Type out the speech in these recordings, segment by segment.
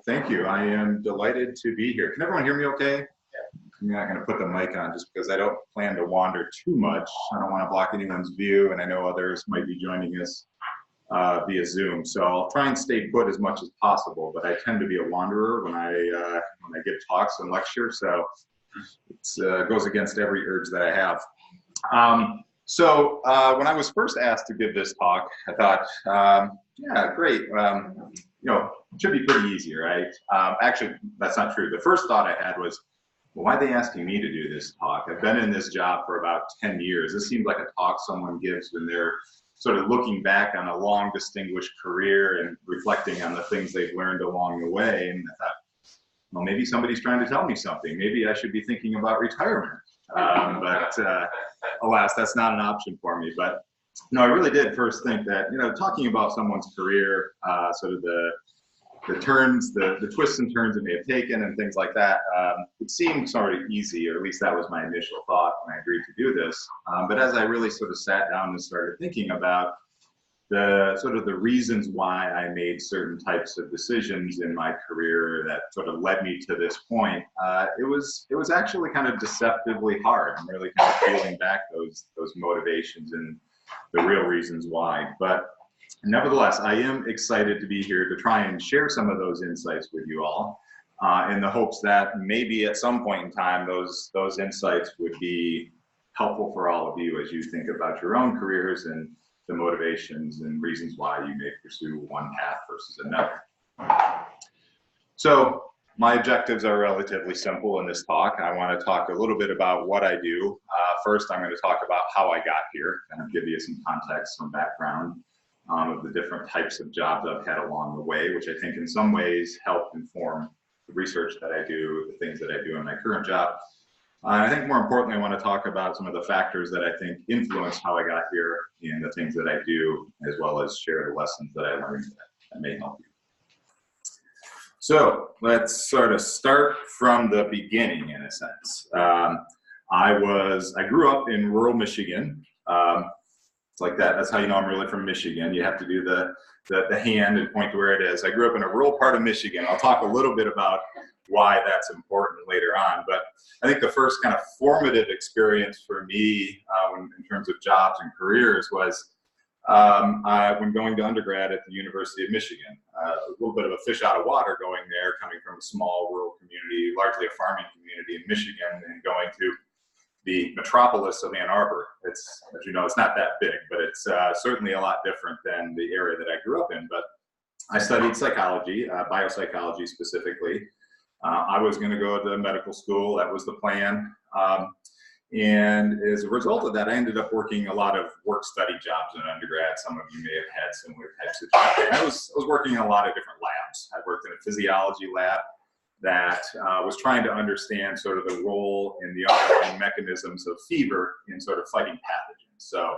Well, thank you. I am delighted to be here. Can everyone hear me okay? I'm not going to put the mic on just because I don't plan to wander too much. I don't want to block anyone's view, and I know others might be joining us via Zoom. So I'll try and stay put as much as possible, but I tend to be a wanderer when I give talks and lecture, so it goes against every urge that I have. When I was first asked to give this talk, I thought, yeah, great. It should be pretty easy, right? Actually, that's not true. The first thought I had was, well, why are they asking me to do this talk? I've been in this job for about 10 years. This seems like a talk someone gives when they're sort of looking back on a long, distinguished career and reflecting on the things they've learned along the way. And I thought, well, maybe somebody's trying to tell me something. Maybe I should be thinking about retirement. But alas, that's not an option for me. But no, I really did first think that, talking about someone's career, sort of the turns, the twists and turns it may have taken and things like that, it seemed sort of easy, or at least that was my initial thought when I agreed to do this. But as I really sort of sat down and started thinking about the reasons why I made certain types of decisions in my career that sort of led me to this point, it was actually kind of deceptively hard. I'm really kind of peeling back those motivations and the real reasons why. But nevertheless, I am excited to be here to try and share some of those insights with you all, in the hopes that maybe at some point in time those insights would be helpful for all of you as you think about your own careers and the motivations and reasons why you may pursue one path versus another. So my objectives are relatively simple in this talk. I want to talk a little bit about what I do. First, I'm going to talk about how I got here, kind of give you some context, some background of the different types of jobs I've had along the way, which I think in some ways help inform the research that I do, the things that I do in my current job. I think more importantly, I want to talk about some of the factors that I think influence how I got here and the things that I do, as well as share the lessons that I learned that may help you. So let's sort of start from the beginning in a sense. I grew up in rural Michigan. It's like that. That's how you know I'm really from Michigan. You have to do the hand and point to where it is. I grew up in a rural part of Michigan. I'll talk a little bit about why that's important later on. But I think the first kind of formative experience for me in terms of jobs and careers was when going to undergrad at the University of Michigan. A little bit of a fish out of water going there, coming from a small rural community, largely a farming community in Michigan, and going to the metropolis of Ann Arbor. It's, as you know, it's not that big, but it's certainly a lot different than the area that I grew up in. But I studied psychology, biopsychology specifically. I was going to go to medical school. That was the plan. And as a result of that, I ended up working a lot of work-study jobs in undergrad. Some of you may have had similar types of jobs. And I was working in a lot of different labs. I worked in a physiology lab that was trying to understand sort of the role in the underlying mechanisms of fever in sort of fighting pathogens. So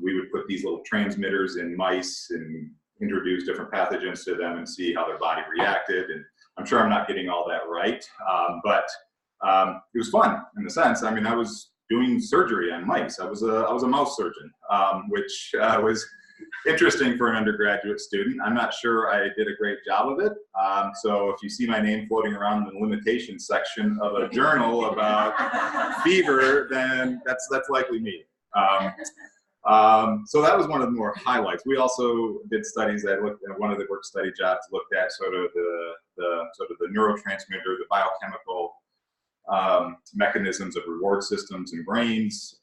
we would put these little transmitters in mice and introduce different pathogens to them and see how their body reacted. And I'm sure I'm not getting all that right, but it was fun in a sense. I mean, I was doing surgery on mice. I was a mouse surgeon, which was interesting for an undergraduate student. I'm not sure I did a great job of it. So if you see my name floating around in the limitations section of a journal about fever, then that's likely me. So that was one of the more highlights. We also did studies that looked at, one of the work study jobs looked at sort of the neurotransmitter, the biochemical mechanisms of reward systems in brains.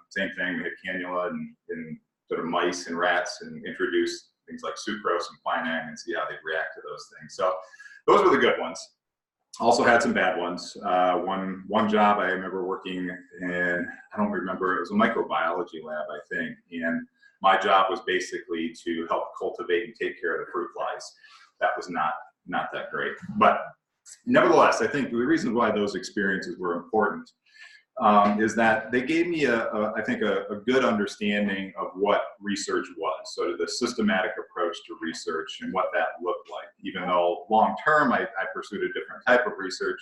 Same thing, we had cannula in sort of mice and rats and introduced things like sucrose and quinine and see how they react to those things. So those were the good ones. Also had some bad ones. One job I remember working in, I don't remember, it was a microbiology lab, I think, and my job was basically to help cultivate and take care of the fruit flies. That was not that great. But nevertheless, I think the reason why those experiences were important is that they gave me I think a good understanding of what research was, sort of the systematic approach to research and what that looked like. Even though long term I pursued a different type of research,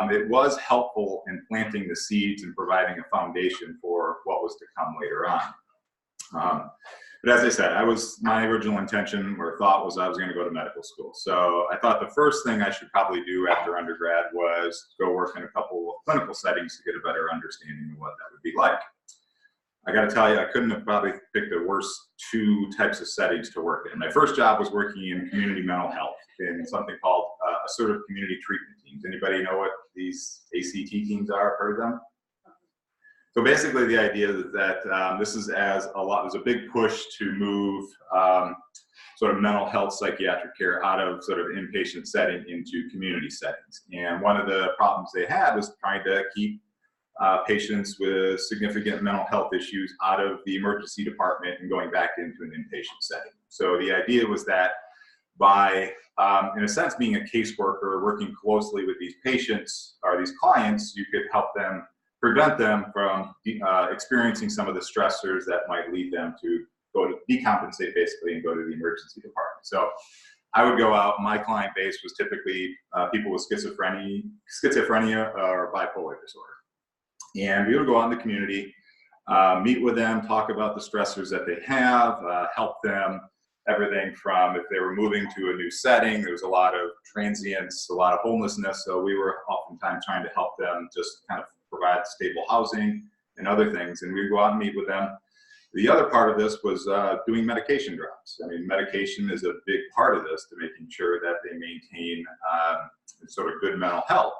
it was helpful in planting the seeds and providing a foundation for what was to come later on. But as I said, my original intention or thought was I was going to go to medical school. So I thought the first thing I should probably do after undergrad was go work in a couple of clinical settings to get a better understanding of what that would be like. I got to tell you, I couldn't have probably picked the worst two types of settings to work in. My first job was working in community mental health in something called assertive community treatment teams. Anybody know what these ACT teams are? Heard of them? So basically, the idea is that there's a big push to move sort of mental health psychiatric care out of sort of inpatient setting into community settings. And one of the problems they had was trying to keep patients with significant mental health issues out of the emergency department and going back into an inpatient setting. So the idea was that by, in a sense, being a caseworker, working closely with these patients or these clients, you could help them, prevent them from experiencing some of the stressors that might lead them to go to decompensate basically and go to the emergency department. So I would go out, my client base was typically people with schizophrenia or bipolar disorder. And we would go out in the community, meet with them, talk about the stressors that they have, help them, everything from if they were moving to a new setting, there was a lot of transience, a lot of homelessness, so we were oftentimes trying to help them just kind of provide stable housing and other things, and we'd go out and meet with them. The other part of this was doing medication drops. I mean, medication is a big part of this to making sure that they maintain sort of good mental health.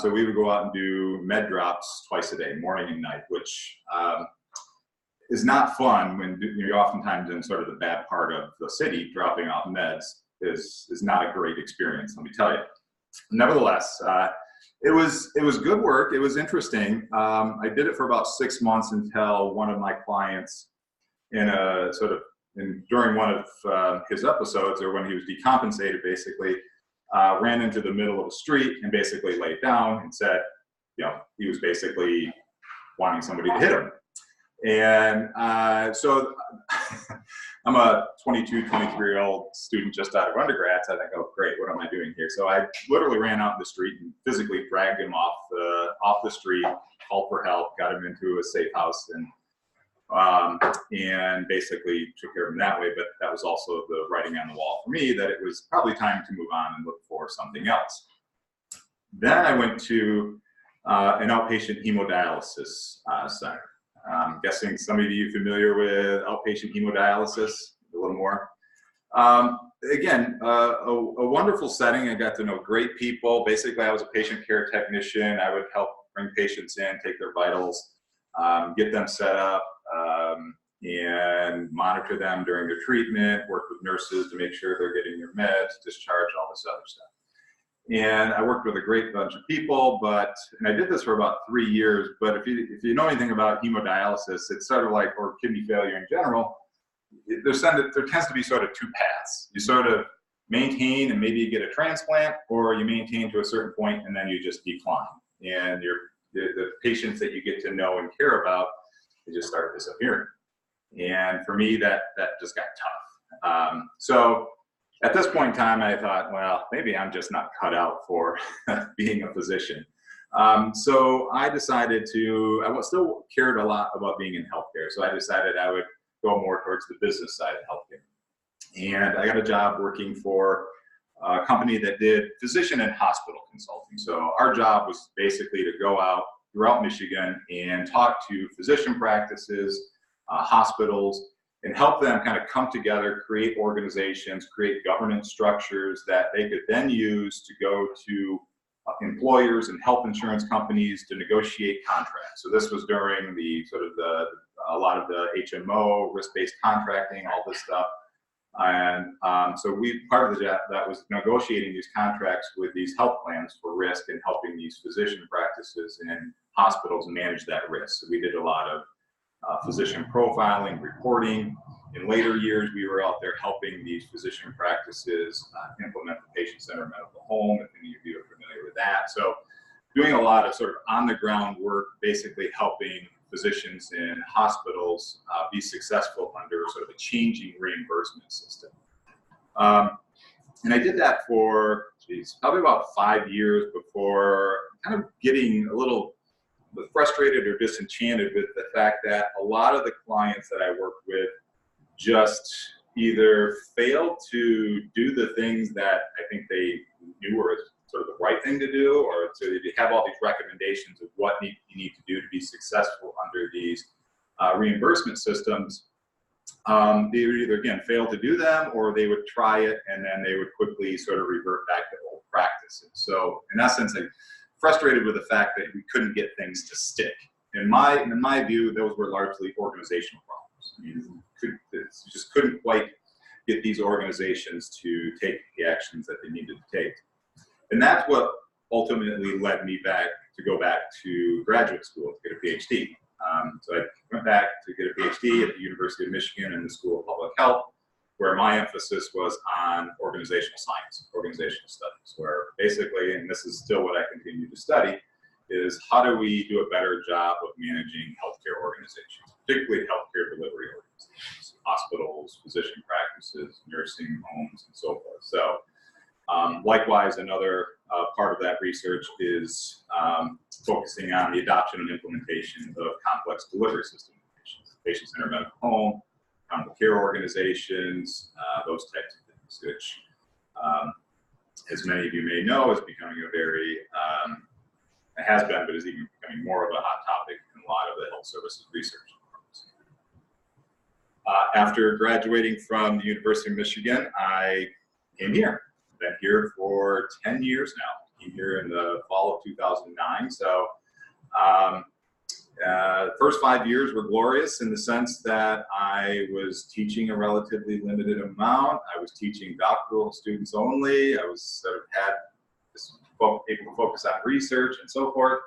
So we would go out and do med drops twice a day, morning and night, which is not fun when you're oftentimes in sort of the bad part of the city. Dropping off meds is not a great experience, let me tell you. Nevertheless, it was good work. It was interesting. I did it for about 6 months until one of my clients during one of his episodes, or when he was decompensated basically, ran into the middle of the street and basically laid down and said, he was basically wanting somebody to hit him. And so I'm a 22, 23-year-old student just out of undergrad, so I think, oh, great, what am I doing here? So I literally ran out in the street and physically dragged him off the street, called for help, got him into a safe house, and basically took care of him that way. But that was also the writing on the wall for me that it was probably time to move on and look for something else. Then I went to an outpatient hemodialysis center. I'm guessing some of you are familiar with outpatient hemodialysis, a little more. Again, a wonderful setting. I got to know great people. Basically, I was a patient care technician. I would help bring patients in, take their vitals, get them set up, and monitor them during their treatment, work with nurses to make sure they're getting their meds, discharge, all this other stuff. And I worked with a great bunch of people, and I did this for about 3 years, but if you know anything about hemodialysis, it's sort of like, or kidney failure in general, there tends to be sort of two paths. You sort of maintain and maybe you get a transplant, or you maintain to a certain point and then you just decline. And the patients that you get to know and care about, they just start disappearing. And for me, that just got tough. So at this point in time, I thought, well, maybe I'm just not cut out for being a physician. So I decided I still cared a lot about being in healthcare. So I decided I would go more towards the business side of healthcare. And I got a job working for a company that did physician and hospital consulting. So our job was basically to go out throughout Michigan and talk to physician practices, hospitals, and help them kind of come together, create organizations, create governance structures that they could then use to go to employers and health insurance companies to negotiate contracts. So this was during a lot of the HMO, risk-based contracting, all this stuff. And so part of the job that was negotiating these contracts with these health plans for risk and helping these physician practices and hospitals manage that risk. So we did a lot of physician profiling, reporting. In later years, we were out there helping these physician practices implement the patient-centered medical home, if any of you are familiar with that. So doing a lot of sort of on-the-ground work, basically helping physicians in hospitals be successful under sort of a changing reimbursement system. And I did that for, probably about 5 years before kind of getting a little frustrated or disenchanted with the fact that a lot of the clients that I worked with just either failed to do the things that I think they knew were sort of the right thing to do, or so they have all these recommendations of what you need to do to be successful under these reimbursement systems. They would either, again, fail to do them, or they would try it and then they would quickly sort of revert back to old practices. So in essence, I'm frustrated with the fact that we couldn't get things to stick. In my view, those were largely organizational problems. I mean, you just couldn't quite get these organizations to take the actions that they needed to take. And that's what ultimately led me to go back to graduate school to get a PhD. So I went back to get a PhD at the University of Michigan in the School of Public Health, where my emphasis was on organizational science, organizational studies, where basically, and this is still what I continue to study, is how do we do a better job of managing healthcare organizations, particularly healthcare delivery organizations, hospitals, physician practices, nursing homes, and so forth. So likewise, another part of that research is focusing on the adoption and implementation of complex delivery systems, patient-centered medical home, accountable care organizations, those types of things, which, as many of you may know, is becoming a very, it has been, but is even becoming more of a hot topic in a lot of the health services research. After graduating from the University of Michigan, I came here. I've been here for 10 years now. Came here in the fall of 2009. So first 5 years were glorious in the sense that I was teaching a relatively limited amount. I was teaching doctoral students only. I was sort of able to focus on research and so forth.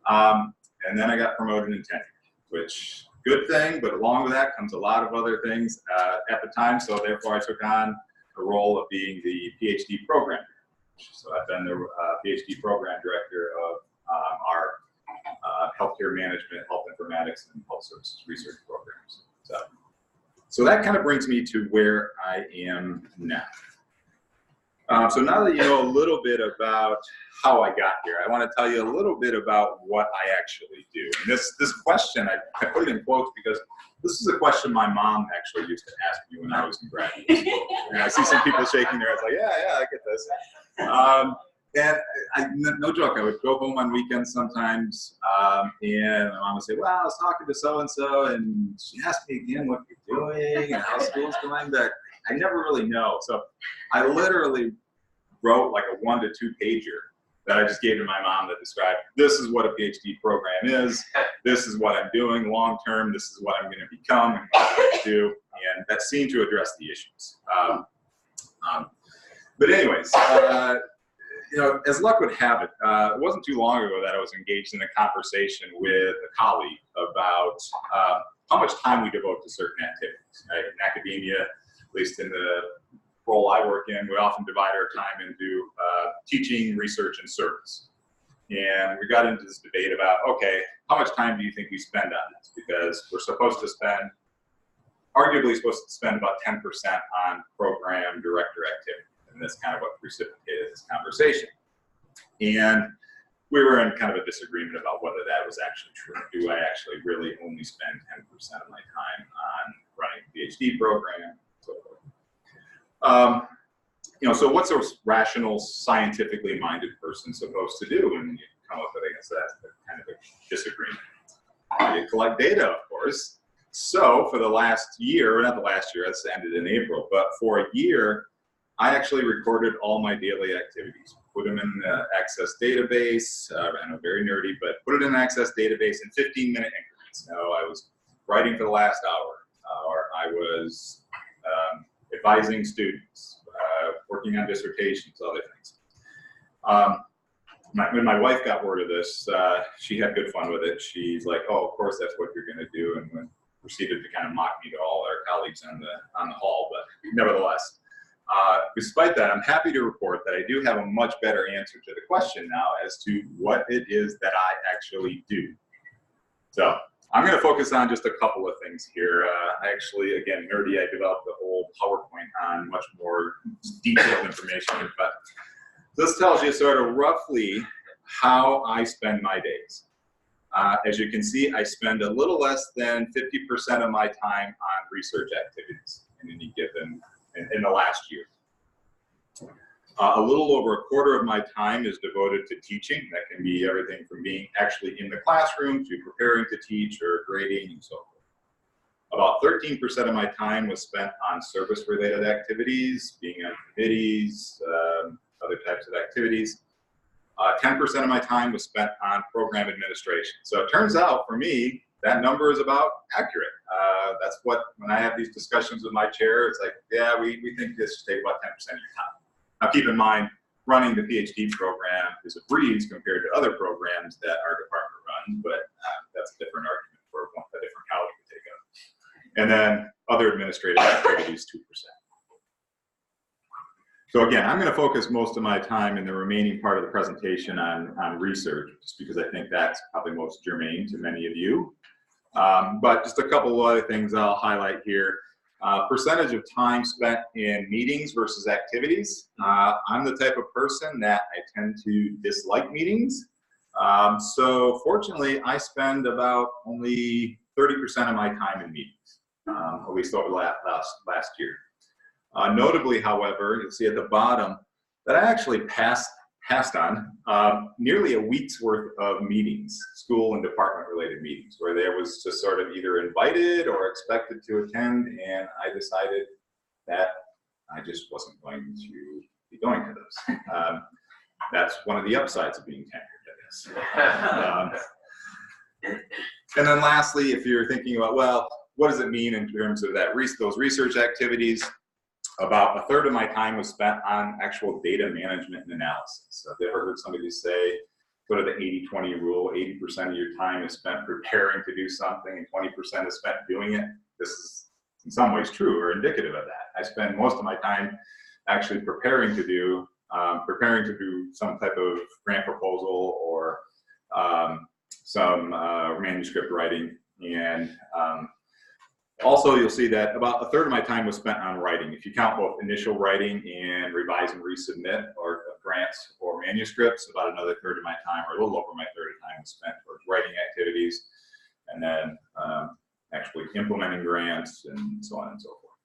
And then I got promoted in tenure, which good thing, but along with that comes a lot of other things at the time. So therefore I took on the role of being the PhD program director. So I've been the PhD program director of our healthcare management, health informatics, and health services research programs. So that kind of brings me to where I am now. So now that you know a little bit about how I got here, I want to tell you a little bit about what I actually do. And this question, I put it in quotes because this is a question my mom actually used to ask me when I was in graduate school. And I see some people shaking their heads like, yeah, I get this. And no joke, I would go home on weekends sometimes, and my mom would say, well, I was talking to so-and-so, and she asked me again what you're doing and how school's going, but I never really know. So I literally wrote like a 1 to 2 pager that I just gave to my mom that described, this is what a PhD program is, this is what I'm doing long term, this is what I'm going to become and what I'm going to do, and that seemed to address the issues. But anyways, you know, as luck would have it, it wasn't too long ago that I was engaged in a conversation with a colleague about how much time we devote to certain activities. Right? In academia, at least in the role I work in, we often divide our time into teaching, research, and service. And we got into this debate about, okay, how much time do you think we spend on this? Because we're supposed to spend, arguably supposed to spend about 10% on program director activity. And that's kind of what precipitated this conversation. And we were in kind of a disagreement about whether that was actually true. Do I actually really only spend 10% of my time on running a PhD program? So forth. You know, so what's a rational, scientifically minded person supposed to do when you come up with, I guess, that's kind of a disagreement? You collect data, of course. So for the last year, not the last year, this ended in April, but for a year, I actually recorded all my daily activities, put them in the Access database. I know, very nerdy, but put it in the Access database in 15-minute increments. So I was writing for the last hour, or I was advising students, working on dissertations, other things. When my wife got word of this, she had good fun with it. She's like, "Oh, of course, that's what you're going to do," and proceeded to kind of mock me to all our colleagues on the hall. But nevertheless. Despite that, I'm happy to report that I do have a much better answer to the question now as to what it is that I actually do. So I'm going to focus on just a couple of things here. I actually, again, nerdy, I developed the whole PowerPoint on much more detailed information. But this tells you sort of roughly how I spend my days. As you can see, I spend a little less than 50% of my time on research activities in any given, in the last year. A little over a quarter of my time is devoted to teaching. That can be everything from being actually in the classroom to preparing to teach or grading and so forth. About 13% of my time was spent on service-related activities, being on committees, other types of activities. 10% of my time was spent on program administration. So it turns out for me, that number is about accurate. That's what, when I have these discussions with my chair, it's like, yeah, we think this should take about 10% of your time. Now keep in mind, running the PhD program is a breeze compared to other programs that our department runs, but that's a different argument for a different college to take up. And then other administrative activities, 2%. So again, I'm going to focus most of my time in the remaining part of the presentation on research, just because I think that's probably most germane to many of you. But just a couple of other things I'll highlight here. Percentage of time spent in meetings versus activities. I'm the type of person that I tend to dislike meetings. So fortunately, I spend about only 30% of my time in meetings, at least over the last year. Notably, however, you'll see at the bottom that I actually passed on nearly a week's worth of meetings, school and department related meetings, where there was just sort of either invited or expected to attend, and I decided that I just wasn't going to be going to those. That's one of the upsides of being tenured, I guess. And then lastly, if you're thinking about, well, what does it mean in terms of that those research activities? About a third of my time was spent on actual data management and analysis. So if you ever heard somebody say, go to the 80-20 rule, 80% of your time is spent preparing to do something and 20% is spent doing it. This is in some ways true or indicative of that. I spend most of my time actually preparing to do some type of grant proposal or some manuscript writing. And also, you'll see that about a third of my time was spent on writing. If you count both initial writing and revise and resubmit or grants or manuscripts, about another third of my time, or a little over my third of time, was spent towards writing activities, and then actually implementing grants and so on and so forth.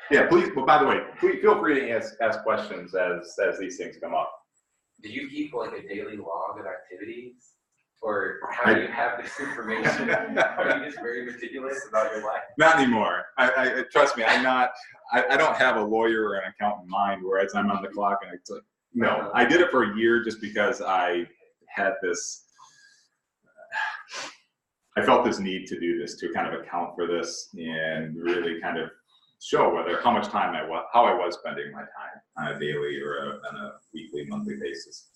Yeah, please. Well, by the way, please feel free to ask questions as these things come up. Do you keep like a daily log of activities? Or how do you have this information? Are you just very meticulous about your life? Not anymore. I trust me, I'm not. I don't have a lawyer or an accountant in mind, whereas I'm on the clock and it's like, no. I did it for a year just because I had this. I felt this need to do this, to kind of account for this and really kind of show how much time how I was spending my time on a daily or on a weekly, monthly basis.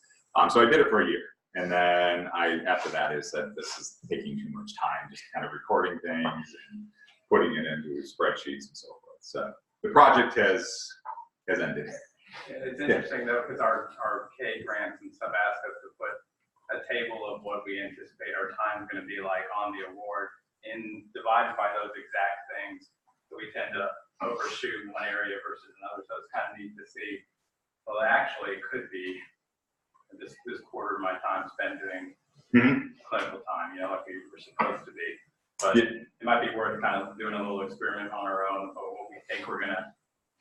So I did it for a year. And then after that, I said, this is taking too much time, just kind of recording things and putting it into spreadsheets and so forth. So the project has ended. Yeah, it's interesting though, because our K grants and stuff ask us to put a table of what we anticipate our time is going to be like on the award and divided by those exact things. So we tend to overshoot one area versus another. So it's kind of neat to see, well, actually it could be this quarter of my time spent doing clinical time, like we were supposed to be. But it might be worth kind of doing a little experiment on our own of what we think we're going to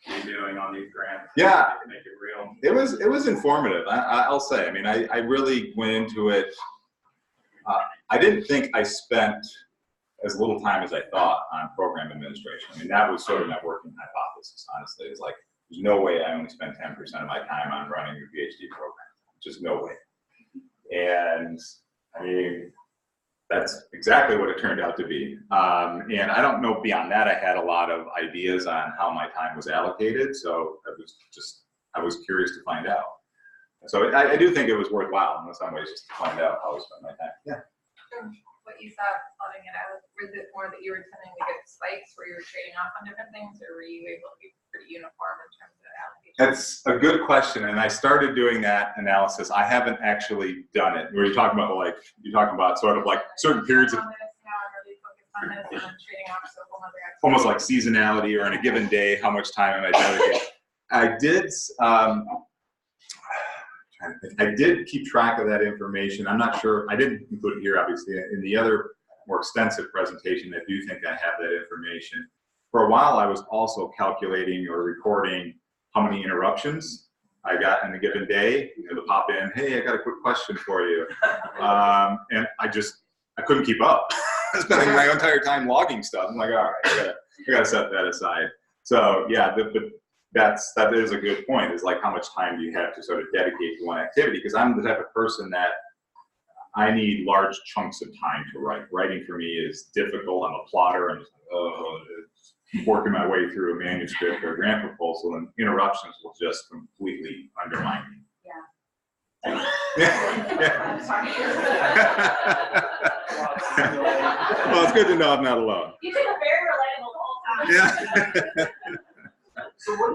be doing on these grants. Yeah, to make it real. It was informative. I'll say. I mean, I really went into it. I didn't think I spent as little time as I thought on program administration. I mean, that was sort of my working hypothesis. Honestly, it's like there's no way I only spend 10% of my time on running a PhD program. Just no way. And I mean, that's exactly what it turned out to be. And I don't know beyond that, I had a lot of ideas on how my time was allocated. So I was curious to find out. So I do think it was worthwhile in some ways just to find out how I spent my time. Yeah. What you thought plotting it out, was it more that you were tending to get spikes where you were trading off on different things, or were you able to be pretty uniform in terms of allocation? That's a good question, and I started doing that analysis. I haven't actually done it. Where you're talking about sort of like certain periods of almost like seasonality, or in a given day, how much time am I dedicating? I did. I did keep track of that information. I'm not sure, I didn't include it here, obviously. In the other more extensive presentation, I do think I have that information. For a while, I was also calculating or recording how many interruptions I got in a given day. You know, to pop in, hey, I got a quick question for you. And I couldn't keep up. I was spending my entire time logging stuff. I'm like, all right, I gotta set that aside. So yeah, that is a good point, is like how much time do you have to sort of dedicate to one activity? Because I'm the type of person that I need large chunks of time to write. Writing for me is difficult. I'm a plotter. I'm just working my way through a manuscript or a grant proposal, and interruptions will just completely undermine me. I'm sorry. Well, it's good to know I'm not alone. You did a very relatable the whole time. Yeah. So what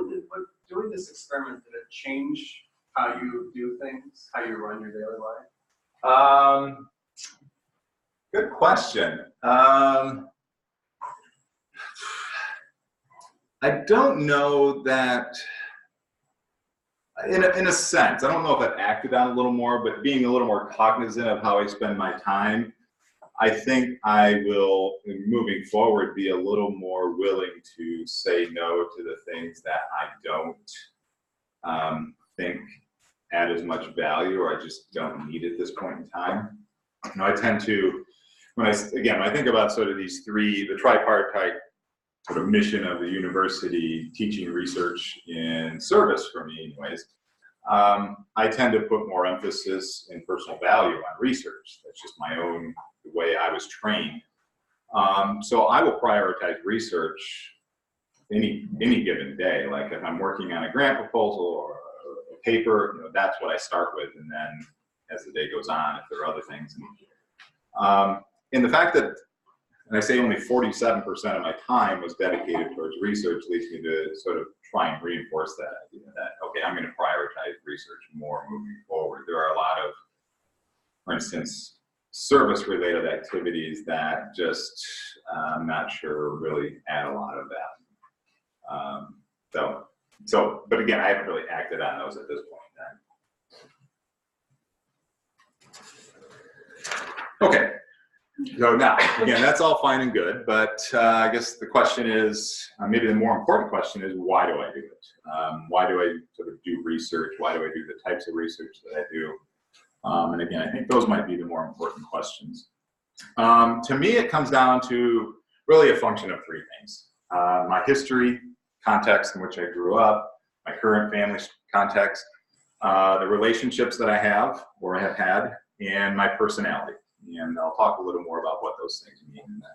doing this experiment, did it change how you do things, how you run your daily life? Good question. I don't know that, in a sense, I don't know if I've acted on it a little more, but being a little more cognizant of how I spend my time, I think I will, moving forward, be a little more willing to say no to the things that I don't think add as much value, or I just don't need at this point in time. You know, I tend to, when I think about sort of these three, the tripartite sort of mission of the university, teaching, research, and service for me anyways, I tend to put more emphasis and personal value on research. That's just my own, the way I was trained. So I will prioritize research any given day. Like if I'm working on a grant proposal or a paper, you know, that's what I start with, and then as the day goes on, if there are other things. And the fact that, and I say only 47% of my time was dedicated towards research, leads me to sort of try and reinforce that idea that, okay, I'm going to prioritize research more moving forward. There are a lot of, for instance, service-related activities that just, I'm not sure really add a lot of value. But again, I haven't really acted on those at this point in time. Okay. So now, again, that's all fine and good, but I guess the question is, maybe the more important question is, why do I do it? Why do I sort of do research? Why do I do the types of research that I do? And again, I think those might be the more important questions. To me, it comes down to really a function of three things. My history, context in which I grew up, my current family context, the relationships that I have or have had, and my personality. And I'll talk a little more about what those things mean in the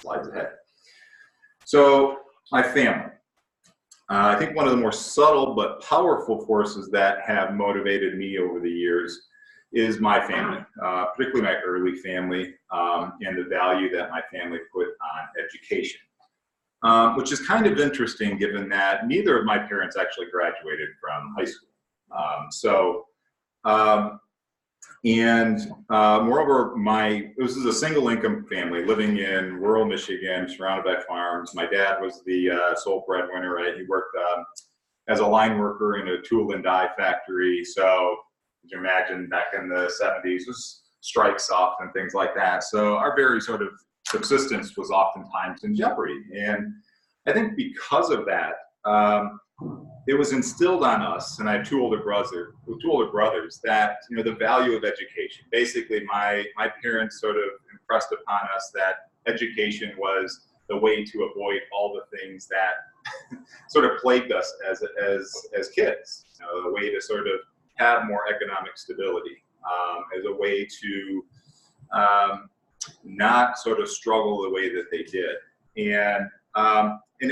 slides ahead. So, my family. I think one of the more subtle but powerful forces that have motivated me over the years is my family, particularly my early family, and the value that my family put on education. Which is kind of interesting given that neither of my parents actually graduated from high school. Moreover, this is a single income family living in rural Michigan, surrounded by farms. My dad was the sole breadwinner, right? He worked as a line worker in a tool and die factory. So, as you imagine, back in the 70s, was strikes off and things like that. So our very sort of subsistence was oftentimes in jeopardy. And I think because of that, it was instilled on us, and I have two older brothers, that, you know, the value of education. Basically, my parents sort of impressed upon us that education was the way to avoid all the things that sort of plagued us as kids. You know, the way to sort of have more economic stability, as a way to not sort of struggle the way that they did. And in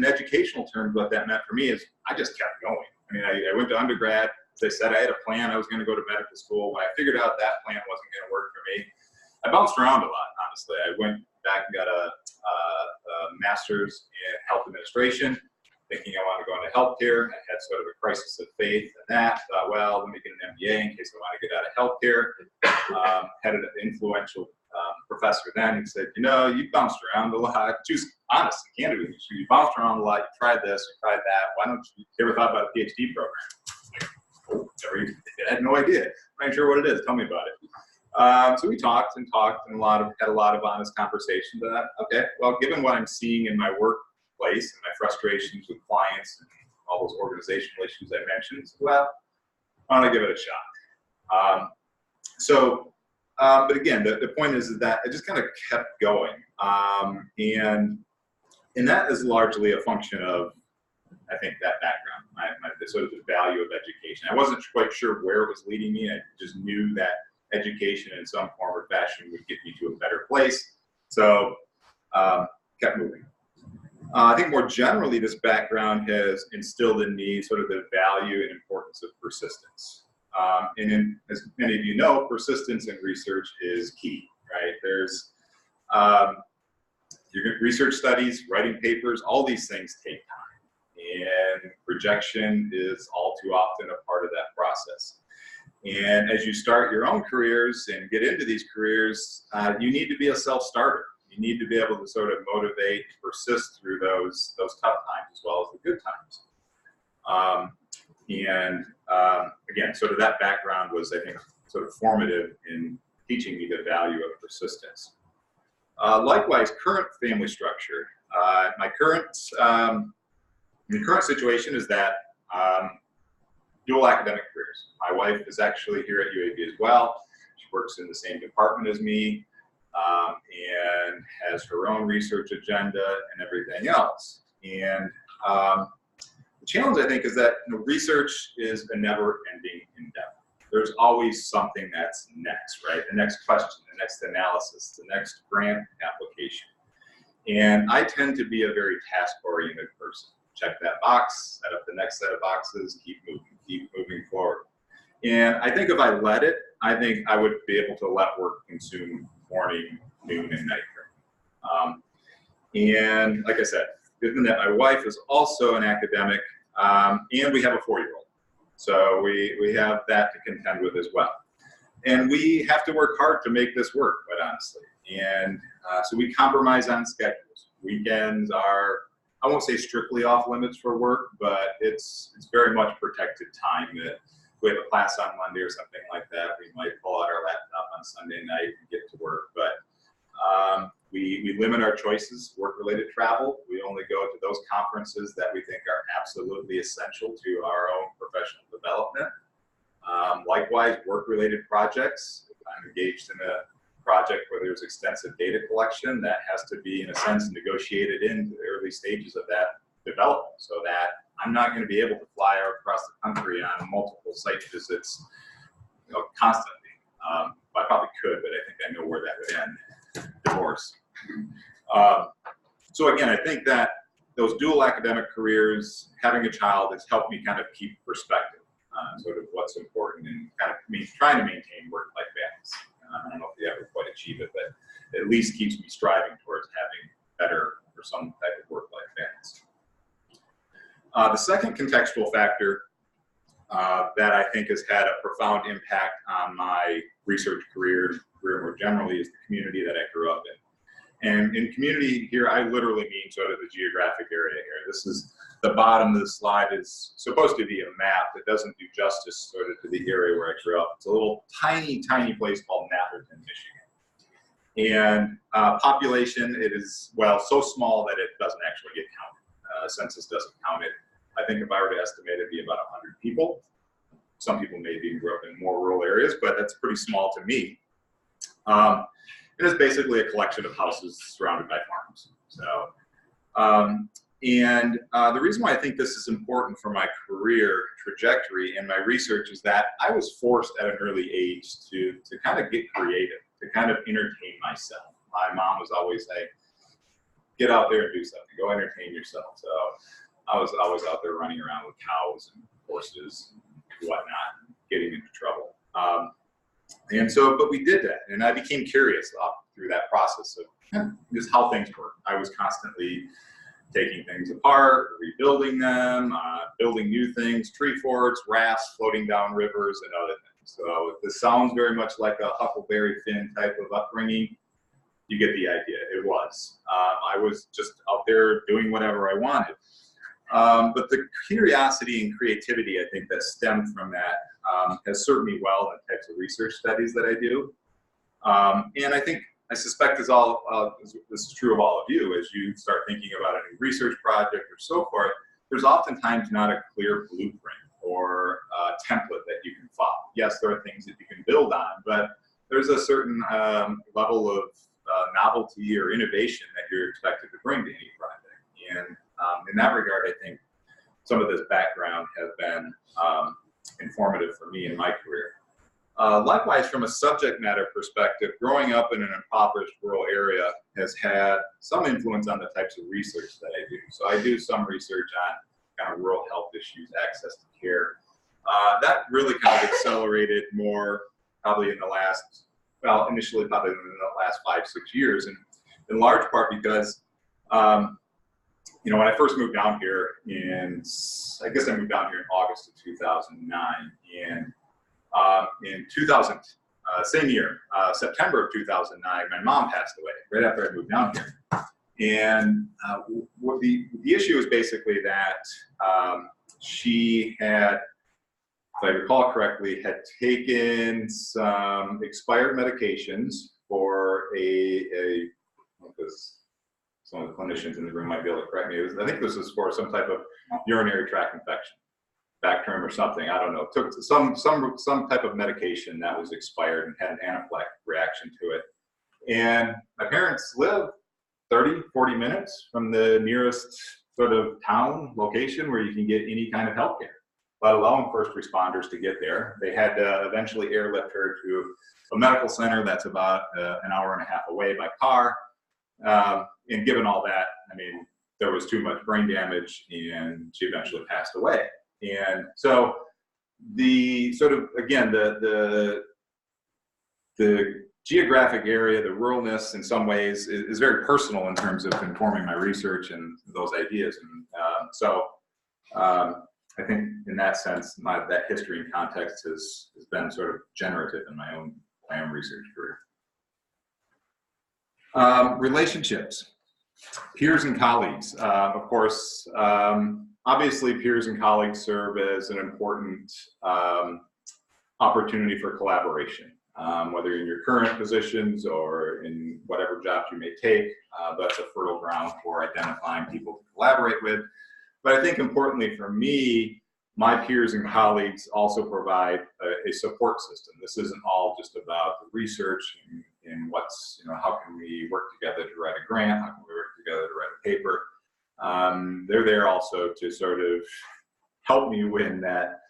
educational terms, what that meant for me is I just kept going. I mean, I went to undergrad. As I said, I had a plan. I was going to go to medical school. When I figured out that plan wasn't going to work for me, I bounced around a lot, honestly. I went back and got a master's in health administration, thinking I wanted to go into healthcare. I had sort of a crisis of faith in that. Thought, well, let me get an MBA in case I want to get out of healthcare. Had an influential professor then. He said, you know, you bounced around a lot. Just honest and candid with you. You bounced around a lot. You tried this, you tried that. Why don't you ever thought about a PhD program? Like, oh, never even had no idea. I'm not sure what it is. Tell me about it. So we talked and had a lot of honest conversations. And okay, well, given what I'm seeing in my workplace and my frustrations with clients and all those organizational issues I mentioned, well, why don't I give it a shot? But again, the point is that I just kind of kept going. And that is largely a function of, I think, that background, the sort of the value of education. I wasn't quite sure where it was leading me. I just knew that education in some form or fashion would get me to a better place. So kept moving. I think more generally, this background has instilled in me sort of the value and importance of persistence. As many of you know, persistence in research is key, right? There's your research studies, writing papers, all these things take time. And rejection is all too often a part of that process. And as you start your own careers and get into these careers, you need to be a self-starter. You need to be able to sort of motivate, persist through those tough times as well as the good times. Again, sort of that background was, I think, sort of formative in teaching me the value of persistence. Likewise, current family structure. My current situation is that dual academic careers. My wife is actually here at UAB as well. She works in the same department as me and has her own research agenda and everything else. And the challenge, I think, is that research is a never-ending endeavor. There's always something that's next, right? The next question, the next analysis, the next grant application. And I tend to be a very task-oriented person. Check that box, set up the next set of boxes, keep moving forward. And I think if I let it, I think I would be able to let work consume morning, noon, and night. And like I said, given that my wife is also an academic, and we have a 4-year-old. So we have that to contend with as well. And we have to work hard to make this work, quite honestly. And so we compromise on schedules. Weekends are, I won't say strictly off limits for work, but it's very much protected time. That we have a class on Monday or something like that, we might pull out our laptop on Sunday night and get to work. But we limit our choices, work-related travel. We only go to those conferences that we think are absolutely essential to our own professional development. Likewise, work-related projects. If I'm engaged in a project where there's extensive data collection, that has to be, in a sense, negotiated into the early stages of that development, so that I'm not going to be able to fly across the country on multiple site visits, constantly. I probably could, but I think I know where that would end. Divorce. So again, I think that those dual academic careers, having a child, has helped me kind of keep perspective on sort of what's important and kind of trying to maintain work-life balance. I don't know if you ever quite achieve it, but at least keeps me striving towards having better or some type of work-life balance. The second contextual factor that I think has had a profound impact on my research career more generally is the community that I grew up in. And in community here, I literally mean sort of the geographic area here. This is the bottom of the slide is supposed to be a map that doesn't do justice sort of to the area where I grew up. It's a little tiny, tiny place called Atherton, Michigan. And population, it is, well, so small that it doesn't actually get counted. Census doesn't count it. I think if I were to estimate, it'd be about 100 people. Some people may even grow up in more rural areas, but that's pretty small to me. It is basically a collection of houses surrounded by farms. So, the reason why I think this is important for my career trajectory and my research is that I was forced at an early age to kind of get creative, to kind of entertain myself. My mom was always saying, get out there and do something, go entertain yourself. So I was always out there running around with cows and horses and whatnot, getting into trouble. But we did that, and I became curious through that process of just how things work. I was constantly taking things apart, rebuilding them, building new things, tree forts, rafts, floating down rivers, and other things. So this sounds very much like a Huckleberry Finn type of upbringing. You get the idea. It was. I was just out there doing whatever I wanted. But the curiosity and creativity, I think, that stemmed from that has served me well in the types of research studies that I do. And I suspect this is true of all of you, as you start thinking about a new research project or so forth, there's oftentimes not a clear blueprint or template that you can follow. Yes, there are things that you can build on, but there's a certain level of novelty or innovation that you're expected to bring to any project. And in that regard, I think some of this background has been informative for me in my career. Likewise, from a subject matter perspective, growing up in an impoverished rural area has had some influence on the types of research that I do. So I do some research on kind of rural health issues, access to care. That really kind of accelerated more probably in the last, well, initially probably in the last 5-6 years, and in large part because, you know, when I first moved down here I guess I moved down here in August of 2009, and in same year, September of 2009, my mom passed away right after I moved down here. And what the issue is basically that she had, if I recall correctly, had taken some expired medications for because some of the clinicians in the room might be able to correct me. I think this was for some type of urinary tract infection, bacterium or something, I don't know. Took some type of medication that was expired and had an anaphylactic reaction to it. And my parents live 30, 40 minutes from the nearest sort of town location where you can get any kind of health care, let alone first responders to get there. They had to eventually airlift her to a medical center that's about an hour and a half away by car. And given all that, I mean, there was too much brain damage and she eventually passed away. And so the sort of, again, the geographic area, the ruralness in some ways is very personal in terms of informing my research and those ideas. And I think in that sense, that history and context has been sort of generative in my own research career. Relationships, peers and colleagues. Of course, obviously peers and colleagues serve as an important opportunity for collaboration, whether in your current positions or in whatever jobs you may take. That's a fertile ground for identifying people to collaborate with. But I think importantly for me, my peers and colleagues also provide a support system. This isn't all just about the research and what's, you know, how can we work together to write a grant, how can we work together to write a paper. They're there also to sort of help me when that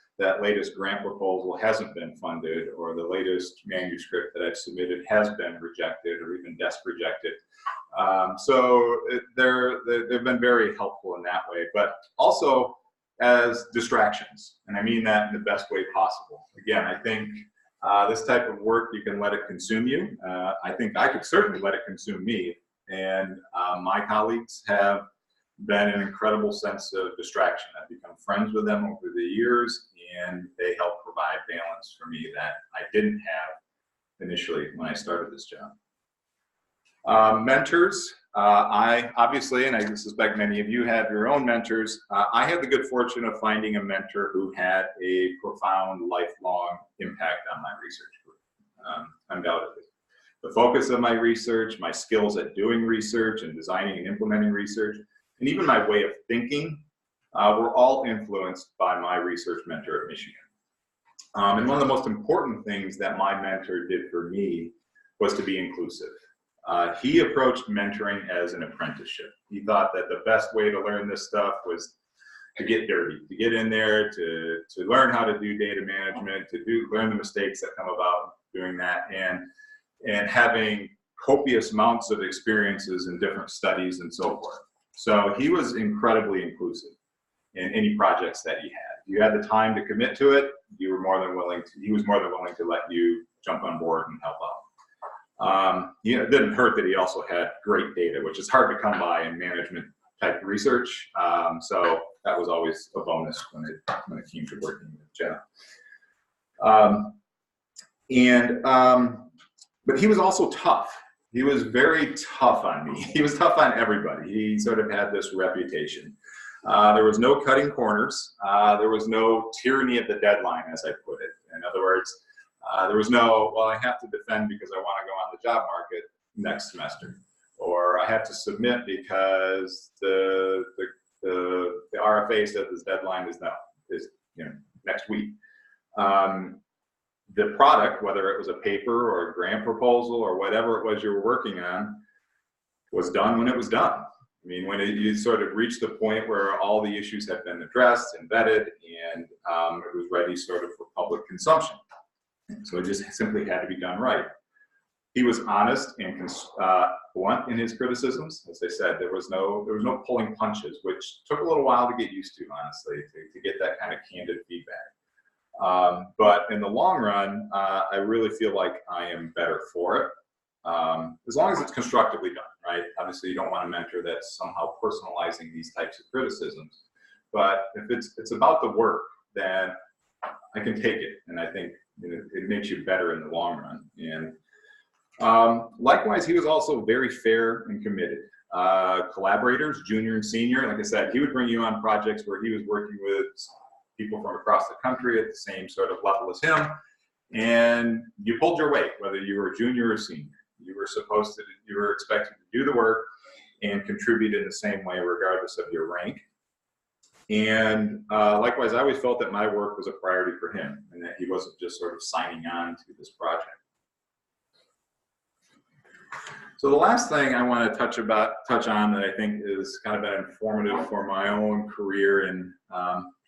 latest grant proposal hasn't been funded, or the latest manuscript that I've submitted has been rejected or even desk rejected. So they've been very helpful in that way, but also as distractions. And I mean that in the best way possible. Again, I think this type of work, you can let it consume you. I think I could certainly let it consume me. And my colleagues have been an incredible sense of distraction. I've become friends with them over the years, and they help provide balance for me that I didn't have initially when I started this job. Mentors, I obviously, and I suspect many of you have your own mentors, I had the good fortune of finding a mentor who had a profound lifelong impact on my research career, undoubtedly. The focus of my research, my skills at doing research and designing and implementing research, and even my way of thinking were all influenced by my research mentor at Michigan. And one of the most important things that my mentor did for me was to be inclusive. He approached mentoring as an apprenticeship. He thought that the best way to learn this stuff was to get dirty, to get in there, to learn how to do data management, learn the mistakes that come about doing that, and having copious amounts of experiences in different studies and so forth. So he was incredibly inclusive in any projects that he had. You had the time to commit to it, he was more than willing to let you jump on board and help out. It didn't hurt that he also had great data, which is hard to come by in management type research. So that was always a bonus when it came to working with Jeff. But he was also tough. He was very tough on me. He was tough on everybody. He sort of had this reputation. There was no cutting corners. There was no tyranny at the deadline, as I put it. other words, there was no, well, I have to defend because I want to go on the job market next semester, or I have to submit because the RFA said this deadline is next week. The product, whether it was a paper or a grant proposal or whatever it was you were working on, was done when it was done. I mean, when you sort of reached the point where all the issues had been addressed and vetted, and it was ready sort of for public consumption. So it just simply had to be done right. He was honest and blunt in his criticisms. As I said, there was no pulling punches, which took a little while to get used to, honestly, to get that kind of candid feedback. But in the long run, I really feel like I am better for it, as long as it's constructively done, right? Obviously, you don't want a mentor that's somehow personalizing these types of criticisms. But if it's about the work, then I can take it, and I think it makes you better in the long run. And likewise, he was also very fair and committed. Collaborators, junior and senior, like I said, he would bring you on projects where he was working with people from across the country at the same sort of level as him, and you pulled your weight, whether you were junior or senior. You were expected to do the work and contribute in the same way, regardless of your rank. And likewise, I always felt that my work was a priority for him, and that he wasn't just sort of signing on to this project. So the last thing I want to touch on that I think is kind of been informative for my own career and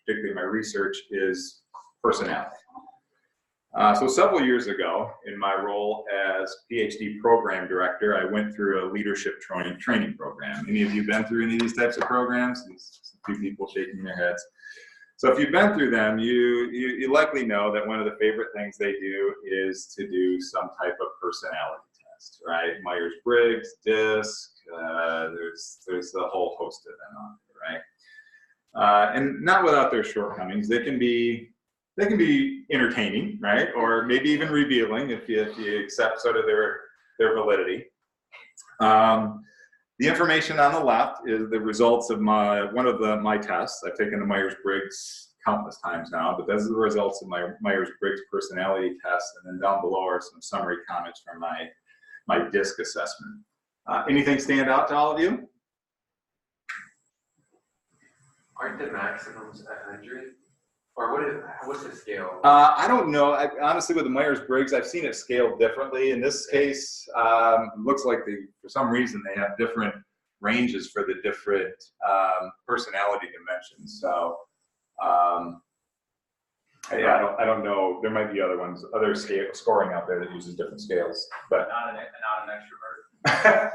particularly my research is personality. So several years ago, in my role as PhD program director, I went through a leadership training program. Any of you been through any of these types of programs? There's a few people shaking their heads. So if you've been through them, you likely know that one of the favorite things they do is to do some type of personality test, right? Myers-Briggs, DISC, there's a whole host of them on there, right? And not without their shortcomings. They can be entertaining, right? Or maybe even revealing if you accept sort of their validity. The information on the left is the results of one of my tests. I've taken the Myers-Briggs countless times now, but those are the results of my Myers-Briggs personality test. And then down below are some summary comments from my DISC assessment. Anything stand out to all of you? Aren't the maximums 100? Or what's the scale? I don't know. Honestly, with the Myers-Briggs, I've seen it scaled differently. In this case, it looks like for some reason they have different ranges for the different personality dimensions. So, yeah, I don't know. There might be other scoring out there that uses different scales, but Not an extrovert.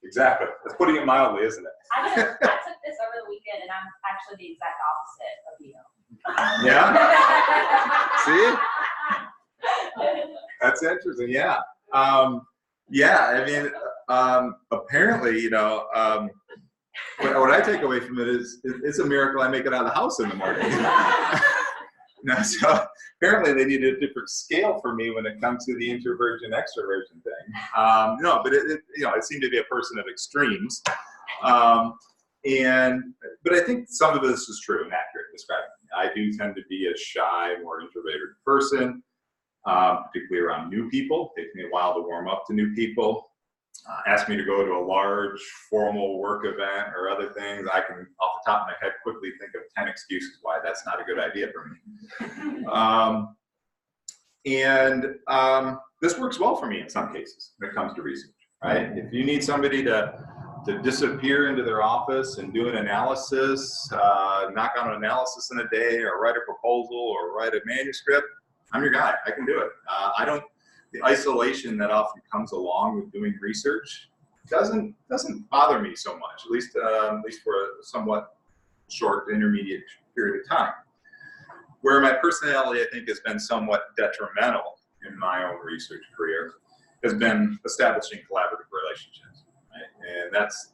Exactly. That's putting it mildly, isn't it? I took this over the weekend, and I'm actually the exact opposite of you. Yeah. See? That's interesting. Yeah. Yeah. I mean, apparently, what I take away from it is it's a miracle I make it out of the house in the morning. So apparently they need a different scale for me when it comes to the introversion extroversion thing. No, but it seemed to be a person of extremes. But I think some of this is true and accurate describing me. I do tend to be a shy, more introverted person, particularly around new people. It takes me a while to warm up to new people. Ask me to go to a large formal work event or other things, I can, off the top of my head, quickly think of 10 excuses why that's not a good idea for me. This works well for me in some cases when it comes to research, right? If you need somebody to disappear into their office and do an analysis, knock out an analysis in a day, or write a proposal, or write a manuscript, I'm your guy. I can do it. The isolation that often comes along with doing research doesn't bother me so much, at least for a somewhat short intermediate period of time. Where my personality, I think, has been somewhat detrimental in my own research career has been establishing collaborative relationships. And that's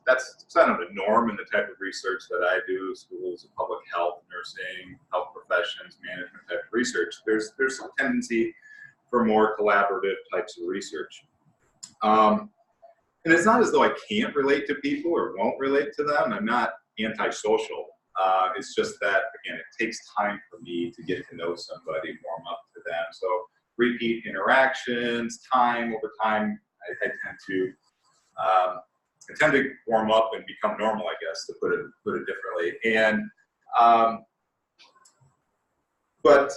kind of a norm in the type of research that I do, schools of public health, nursing, health professions, management type of research. There's some tendency for more collaborative types of research. And it's not as though I can't relate to people or won't relate to them. I'm not antisocial. It's just that, again, it takes time for me to get to know somebody, warm up to them. So repeat interactions, time over time, I tend to warm up and become normal, I guess, to put it differently. And but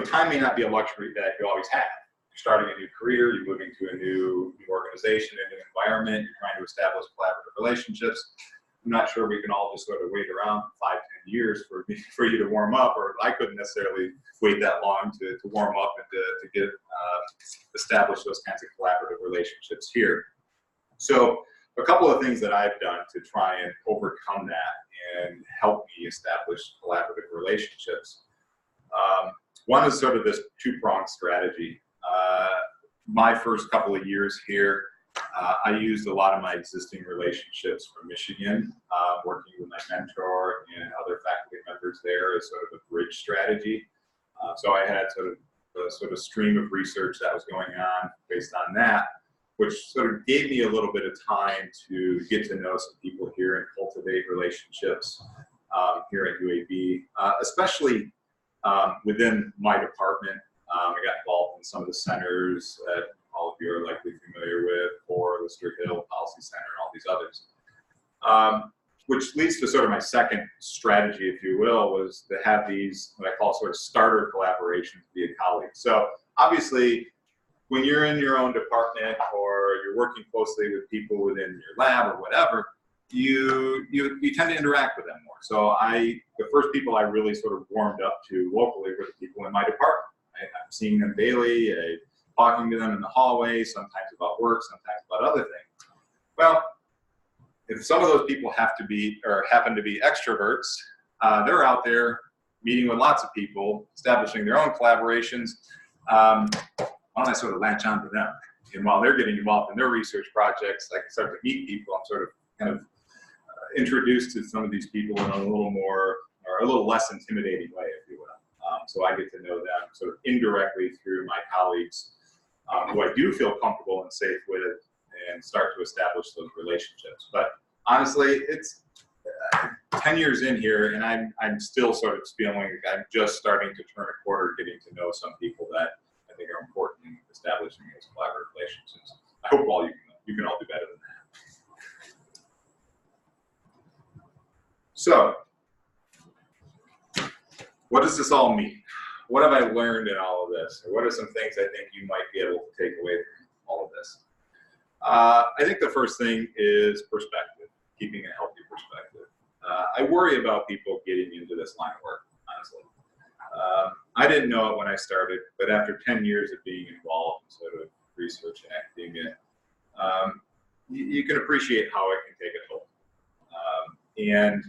time may not be a luxury that you always have. You're starting a new career, you're moving to a new organization, a new environment, you're trying to establish collaborative relationships. I'm not sure we can all just sort of wait around for 5-10 years for you to warm up, or I couldn't necessarily wait that long to warm up and to get establish those kinds of collaborative relationships here. So a couple of things that I've done to try and overcome that and help me establish collaborative relationships. One is sort of this two-pronged strategy. My first couple of years here, I used a lot of my existing relationships from Michigan, working with my mentor and other faculty members there as sort of a bridge strategy. So I had sort of stream of research that was going on based on that, which sort of gave me a little bit of time to get to know some people here and cultivate relationships here at UAB, especially within my department. I got involved in some of the centers that all of you are likely familiar with, or Lister Hill Policy Center, and all these others. Which leads to sort of my second strategy, if you will, was to have these, what I call sort of starter collaborations via colleagues. So obviously, when you're in your own department or you're working closely with people within your lab or whatever, you tend to interact with them more. So the first people I really sort of warmed up to locally were the people in my department. I'm seeing them daily, talking to them in the hallway, sometimes about work, sometimes about other things. Well, if some of those people happen to be extroverts, they're out there meeting with lots of people, establishing their own collaborations. Why don't I sort of latch on to them? And while they're getting involved in their research projects, I can start to meet people. I'm sort of kind of introduced to some of these people in a little more, or a little less intimidating way, if you will. So I get to know them sort of indirectly through my colleagues, who I do feel comfortable and safe with, and start to establish those relationships. But honestly, it's 10 years in here, and I'm still sort of feeling like I'm just starting to turn a corner, getting to know some people that I think are important in establishing those collaborative relationships. I hope you can all do better than that. So, what does this all mean? What have I learned in all of this? Or what are some things I think you might be able to take away from all of this? I think the first thing is perspective, keeping a healthy perspective. I worry about people getting into this line of work, honestly. I didn't know it when I started, but after 10 years of being involved in sort of research and academia, you can appreciate how it can take a toll. And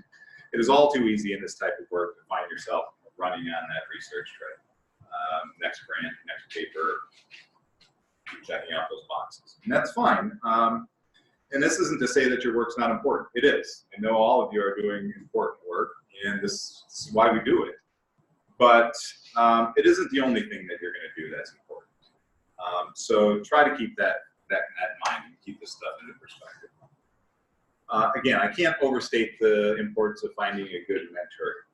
it is all too easy in this type of work to find yourself running on that research trail. Next grant, next paper, checking out those boxes. And that's fine. And this isn't to say that your work's not important. It is. I know all of you are doing important work, and this is why we do it. But it isn't the only thing that you're going to do that's important. So try to keep that in mind and keep this stuff into perspective. Again, I can't overstate the importance of finding a good mentor.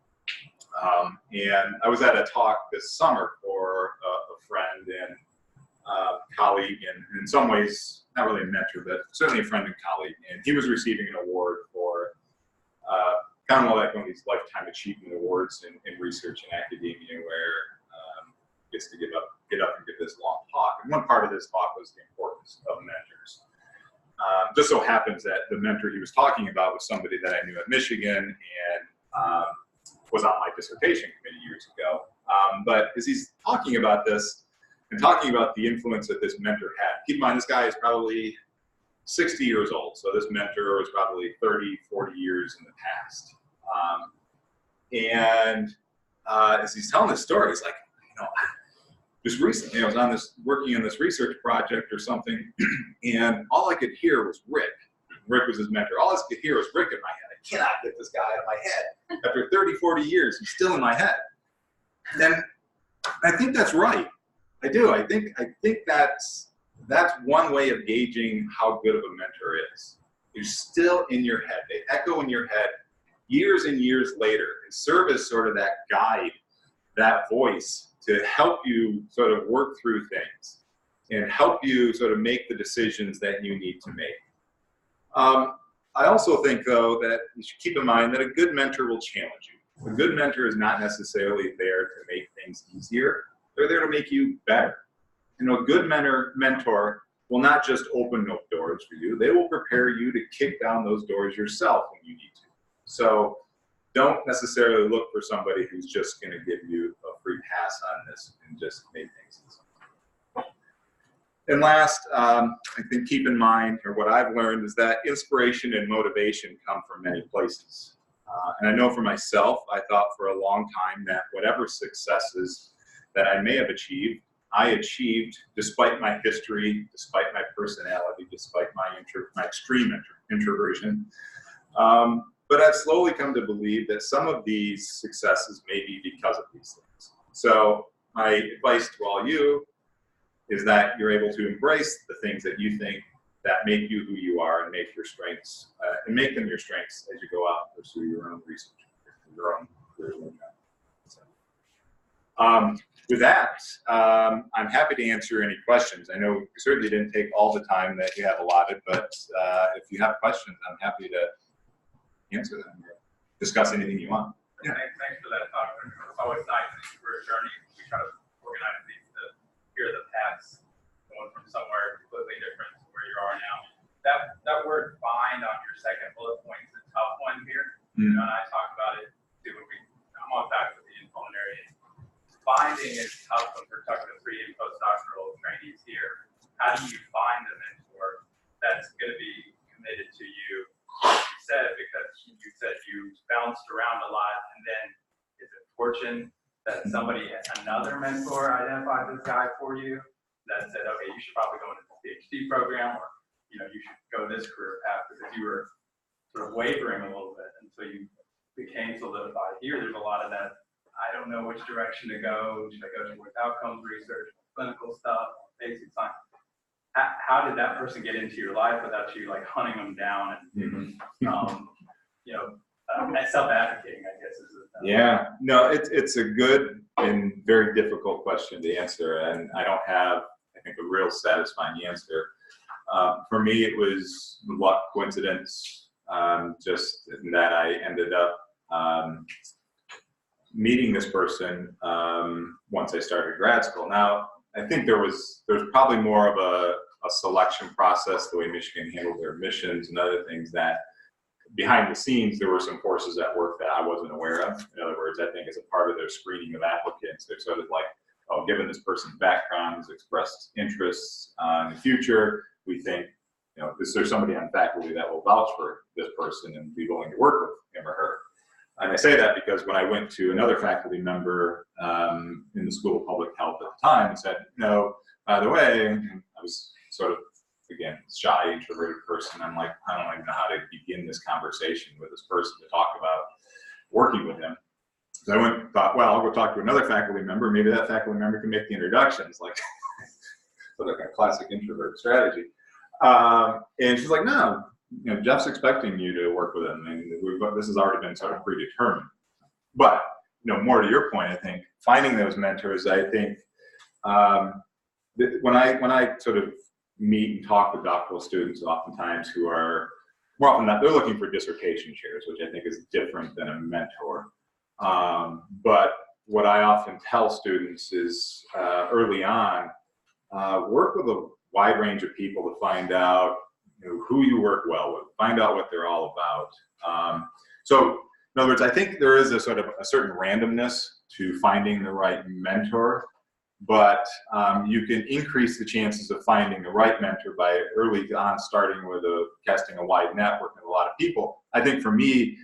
And I was at a talk this summer for a friend and colleague, and in some ways, not really a mentor, but certainly a friend and colleague. And he was receiving an award for kind of like one of these lifetime achievement awards in research and academia, where he gets to get up and give this long talk. And one part of this talk was the importance of mentors. Just so happens that the mentor he was talking about was somebody that I knew at Michigan and was on my dissertation committee years ago. But as he's talking about this and talking about the influence that this mentor had, keep in mind this guy is probably 60 years old. So this mentor was probably 30, 40 years in the past. As he's telling this story, he's like, just recently I was working on this research project or something, and all I could hear was Rick. Rick was his mentor. All I could hear was Rick in my head. I cannot get this guy out of my head. After 30, 40 years, he's still in my head. And I think that's right. I do. I think that's one way of gauging how good of a mentor is. They're still in your head. They echo in your head years and years later and serve as sort of that guide, that voice to help you sort of work through things and help you sort of make the decisions that you need to make. I also think, though, that you should keep in mind that a good mentor will challenge you. A good mentor is not necessarily there to make things easier. They're there to make you better. You know, a good mentor will not just open up doors for you. They will prepare you to kick down those doors yourself when you need to. So don't necessarily look for somebody who's just going to give you a free pass on this and just make things easy. And last, I think keep in mind, or what I've learned, is that inspiration and motivation come from many places. And I know for myself, I thought for a long time that whatever successes that I may have achieved, I achieved despite my history, despite my personality, despite my extreme introversion. But I've slowly come to believe that some of these successes may be because of these things. So my advice to all you is that you're able to embrace the things that you think that make you who you are and make your strengths, and make them your strengths as you go out and pursue your own research, your own career. So, with that, I'm happy to answer any questions. I know we certainly didn't take all the time that you have allotted, but if you have questions, I'm happy to answer them or discuss anything you want. Yeah. Thanks for that talk. It's always nice for a journey. We try to organize these to hear the paths going from somewhere completely different to where you are now. That word "find" on your second bullet point is a tough one here. You know, and I talk about it too when we come on faculty in culinary. Finding is tough when we're talking to pre and postdoctoral trainees here. How do you find a mentor that's going to be committed to you? Like you said, because you said you bounced around a lot, and then is it fortune that another mentor identified this guy for you that said, okay, you should probably go into the PhD program, or you should go this career path, because you were sort of wavering a little bit until you became solidified. Here, there's a lot of that. I don't know which direction to go. Should I go towards outcomes research, clinical stuff, basic science? How did that person get into your life without you like hunting them down and self-advocating, I guess is the Yeah, no, it's a good and very difficult question to answer, and I don't have, I think, a real satisfying answer. For me, it was luck, coincidence, just that I ended up meeting this person once I started grad school. Now, I think there's probably more of a selection process, the way Michigan handled their admissions and other things, that behind the scenes there were some forces at work that I wasn't aware of. In other words, I think as a part of their screening of applicants, they're sort of like, oh, given this person's background, has expressed interests in the future, we think, is there somebody on faculty that will vouch for this person and be willing to work with him or her? And I say that because when I went to another faculty member in the School of Public Health at the time and said, by the way, I was sort of, again, shy, introverted person. I'm like, I don't even know how to begin this conversation with this person to talk about working with him. So I went and thought, well, I'll go talk to another faculty member. Maybe that faculty member can make the introductions, like sort of a classic introvert strategy. And she's like, no, Jeff's expecting you to work with him, and this has already been sort of predetermined. But more to your point, I think finding those mentors, I think when I sort of meet and talk with doctoral students, oftentimes who are more often not, they're looking for dissertation chairs, which I think is different than a mentor. But what I often tell students is early on, work with a wide range of people to find out who you work well with, find out what they're all about. So in other words, I think there is a sort of a certain randomness to finding the right mentor, but you can increase the chances of finding the right mentor by early on starting with casting a wide net, working with a lot of people. I think for me,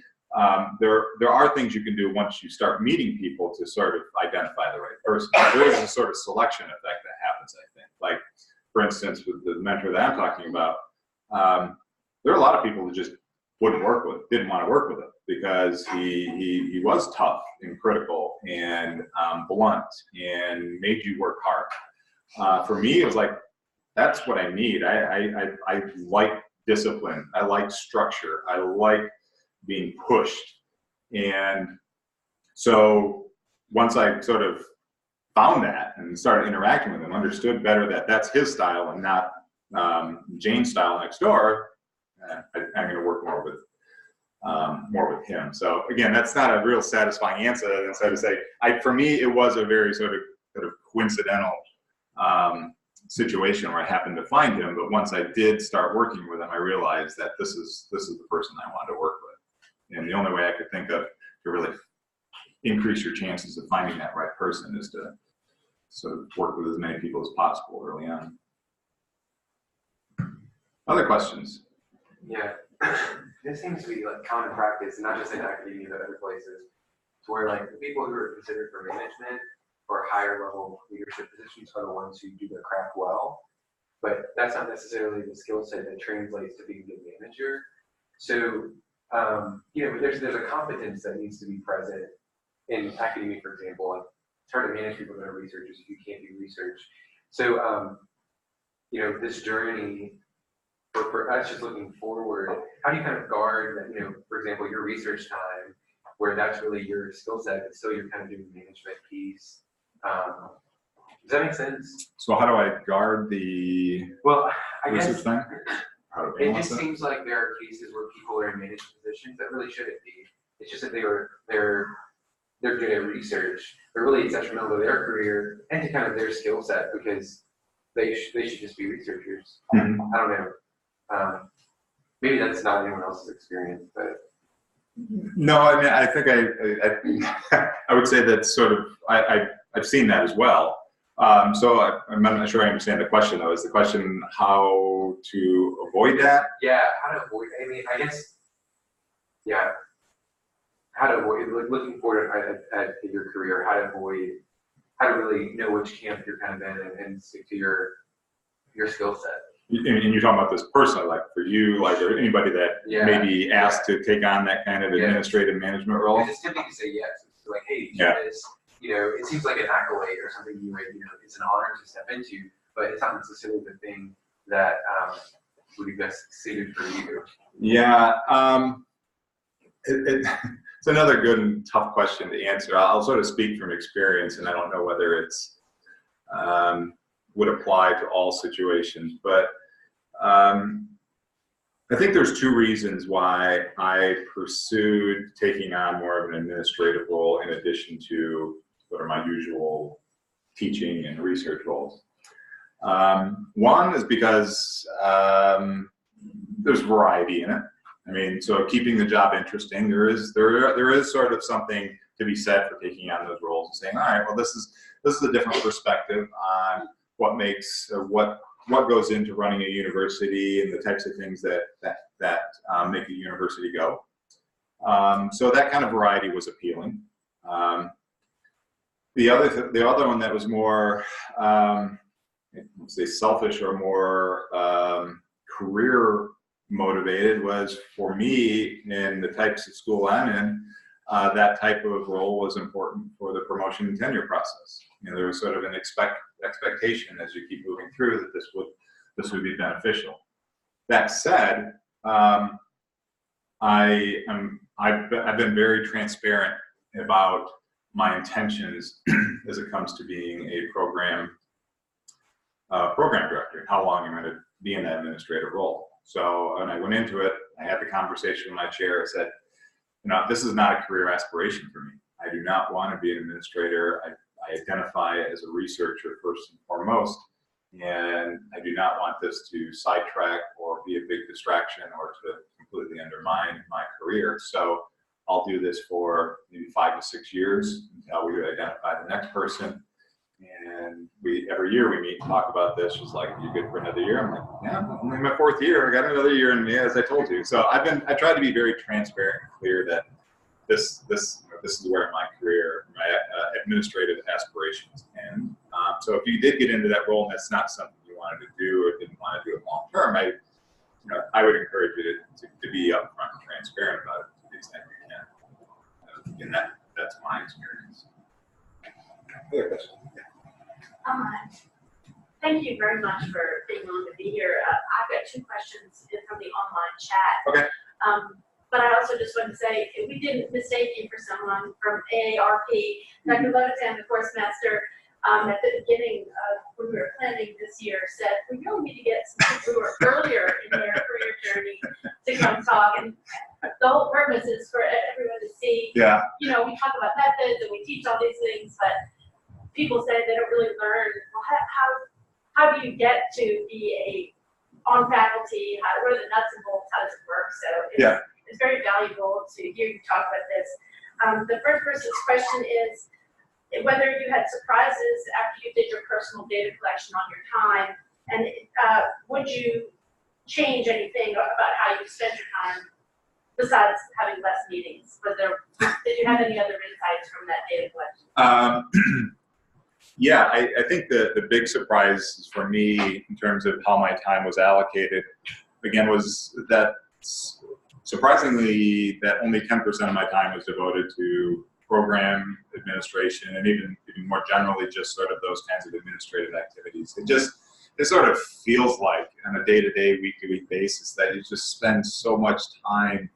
there are things you can do once you start meeting people to sort of identify the right person. There is a sort of selection effect that happens, I think. Like, for instance, with the mentor that I'm talking about, there are a lot of people who just wouldn't work with, didn't want to work with him because he was tough and critical and blunt and made you work hard. For me, it was like, that's what I need. I like discipline. I like structure. I like being pushed. And so once I sort of found that and started interacting with him, understood better that that's his style and not Jane's style next door, I'm going to work more with him. So again, that's not a real satisfying answer. Instead of say, for me, it was a very sort of coincidental situation where I happened to find him. But once I did start working with him, I realized that this is the person I wanted to work with. And the only way I could think of to really increase your chances of finding that right person is to sort of work with as many people as possible early on. Other questions? Yeah, this seems to be like common practice, not just in academia but other places, to where like the people who are considered for management or higher level leadership positions are the ones who do their craft well, but that's not necessarily the skill set that translates to being a good manager. So, you know, there's a competence that needs to be present in academia, for example. Like, it's hard to manage people that are researchers if you can't do research. So, you know, this journey, for us just looking forward, how do you kind of guard that, you know, for example, your research time, where that's really your skill set, but still you're kind of doing the management piece. Does that make sense? So how do I guard the research time? It just seems like there are cases where people are in management positions that really shouldn't be. It's just that they're good at research, but really it's detrimental to their career and to kind of their skill set because they should just be researchers. Mm-hmm. I don't know. Maybe that's not anyone else's experience, but no, I mean, I think I would say that sort of I've seen that as well. So I'm not sure I understand the question though. Is the question how to avoid that? Yeah, how to avoid. I mean, I guess, yeah, how to avoid looking forward at your career. How to really know which camp you're kind of in and stick to your skill set. And you're talking about this personally, like for you, like or anybody that may be asked to take on that kind of administrative management role. It's tempting to say yes. It's like, hey, do this. You know, it seems like an accolade or something you might, you know, it's an honor to step into, but it's not necessarily the thing that would be best suited for you. Yeah, it's another good and tough question to answer. I'll sort of speak from experience, and I don't know whether it's would apply to all situations, but I think there's two reasons why I pursued taking on more of an administrative role in addition to what are my usual teaching and research roles. One is because there's variety in it. I mean, so keeping the job interesting, there is sort of something to be said for taking on those roles and saying, all right, well, this is a different perspective on what makes what goes into running a university and the types of things that make a university go. So that kind of variety was appealing. The other one that was more, let's say, selfish or more career motivated was for me in the types of school I'm in. That type of role was important for the promotion and tenure process. You know, there was sort of an expectation as you keep moving through that this would be beneficial. That said, I've been very transparent about my intentions as it comes to being a program director and how long I'm going to be in that administrative role. So when I went into it, I had the conversation with my chair. I said, you know, this is not a career aspiration for me. I do not want to be an administrator. I identify as a researcher first and foremost, and I do not want this to sidetrack or be a big distraction or to completely undermine my career. So I'll do this for maybe 5 to 6 years until we identify the next person. And every year we meet and talk about this. She's like, "You good for another year?" I'm like, "Yeah, I'm in my 4th year. I got another year in me, as I told you." So I tried to be very transparent and clear that this is where my career, my administrative aspirations end. So if you did get into that role and that's not something you wanted to do or didn't want to do it long term, I would encourage you to be upfront and transparent about it to the extent you can. And that's my experience. Other question? Thank you very much for being willing to be here. I've got 2 questions from the online chat. Okay. But I also just want to say, we didn't mistake you for someone from AARP. Dr. Levitan, the course master, at the beginning of when we were planning this year, said we really need to get some people who are earlier in their career journey to come talk. And the whole purpose is for everyone to see, Yeah. you know, we talk about methods and we teach all these things, but people say they don't really learn, well, how do you get to be on faculty? What are the nuts and bolts? How does it work? So it's very valuable to hear you talk about this. The first person's question is whether you had surprises after you did your personal data collection on your time, and would you change anything about how you spent your time besides having less meetings? Did you have any other insights from that data collection? Yeah, I think the big surprise for me in terms of how my time was allocated, again, was that surprisingly that only 10% of my time was devoted to program administration and even more generally just sort of those kinds of administrative activities. It sort of feels like on a day-to-day, week-to-week basis that you just spend so much time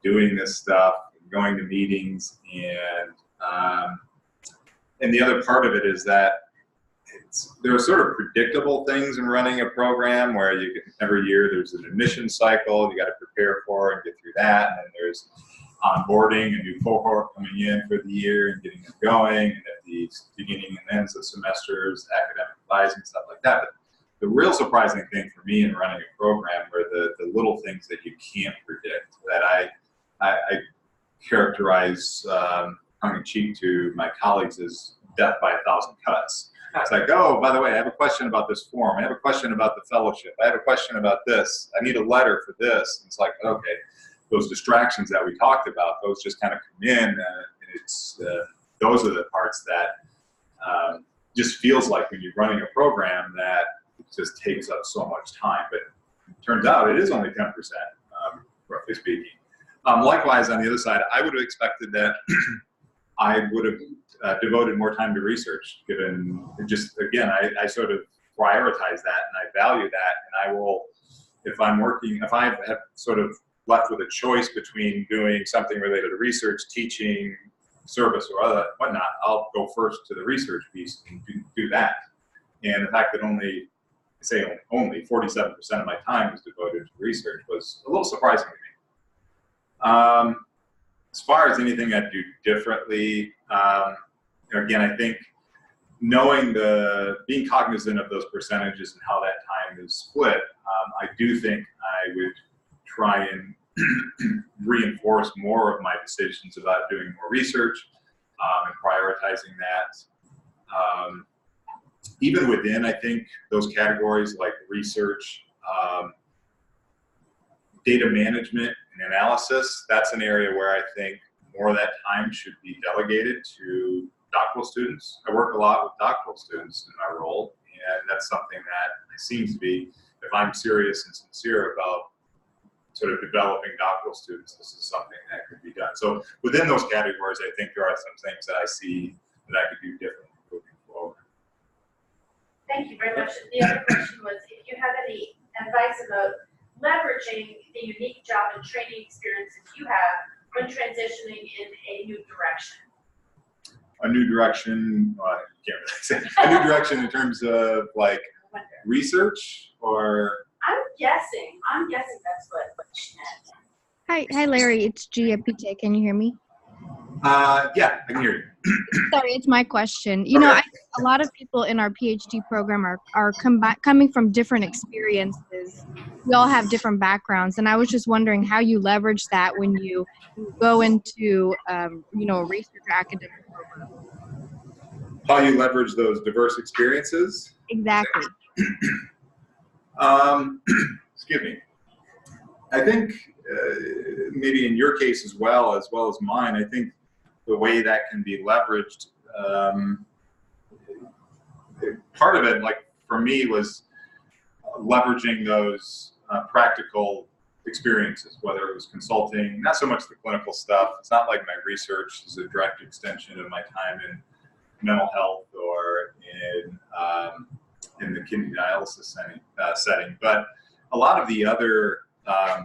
doing this stuff, going to meetings, and the other part of it is that there are sort of predictable things in running a program where every year there's an admission cycle you got to prepare for and get through that, and then there's onboarding a new cohort coming in for the year and getting them going, and at the beginning and ends of semesters, academic advising, stuff like that. But the real surprising thing for me in running a program were the little things that you can't predict that I characterize tongue-in-cheek to my colleagues as death by 1,000 cuts. It's like, oh, by the way, I have a question about this form. I have a question about the fellowship. I have a question about this. I need a letter for this. And it's like, okay, those distractions that we talked about, those just kind of come in. And those are the parts that just feels like when you're running a program that it just takes up so much time. But it turns out it is only 10%, roughly speaking. Likewise, on the other side, I would have expected that I would have devoted more time to research, given just, again, I sort of prioritize that and I value that, and I will, if I have sort of left with a choice between doing something related to research, teaching, service, or whatnot, I'll go first to the research piece and do that. And the fact that only 47% of my time was devoted to research was a little surprising to me. As far as anything I'd do differently, again, I think being cognizant of those percentages and how that time is split, I do think I would try and reinforce more of my decisions about doing more research and prioritizing that. Even within, I think, those categories like research, data management and analysis, that's an area where I think more of that time should be delegated to doctoral students. I work a lot with doctoral students in my role, and that's something that seems to be, if I'm serious and sincere about sort of developing doctoral students, this is something that could be done. So within those categories, I think there are some things that I see that I could do differently moving forward. Thank you very much. The other question was if you have any advice about leveraging the unique job and training experiences you have when transitioning in a new direction. A new direction, I can't really say. A new direction in terms of like research, or? I'm guessing that's what she meant. Hi Larry, it's Gia PJ. Can you hear me? Yeah, I can hear you. Sorry, it's my question. You know, I think a lot of people in our PhD program are coming from different experiences. We all have different backgrounds, and I was just wondering how you leverage that when you go into, a research or academic program. How you leverage those diverse experiences? Exactly. Excuse me. I think maybe in your case as well as mine, I think the way that can be leveraged, part of it, like for me, was leveraging those practical experiences, whether it was consulting, not so much the clinical stuff. It's not like my research is a direct extension of my time in mental health or in the kidney dialysis setting, but a lot of the other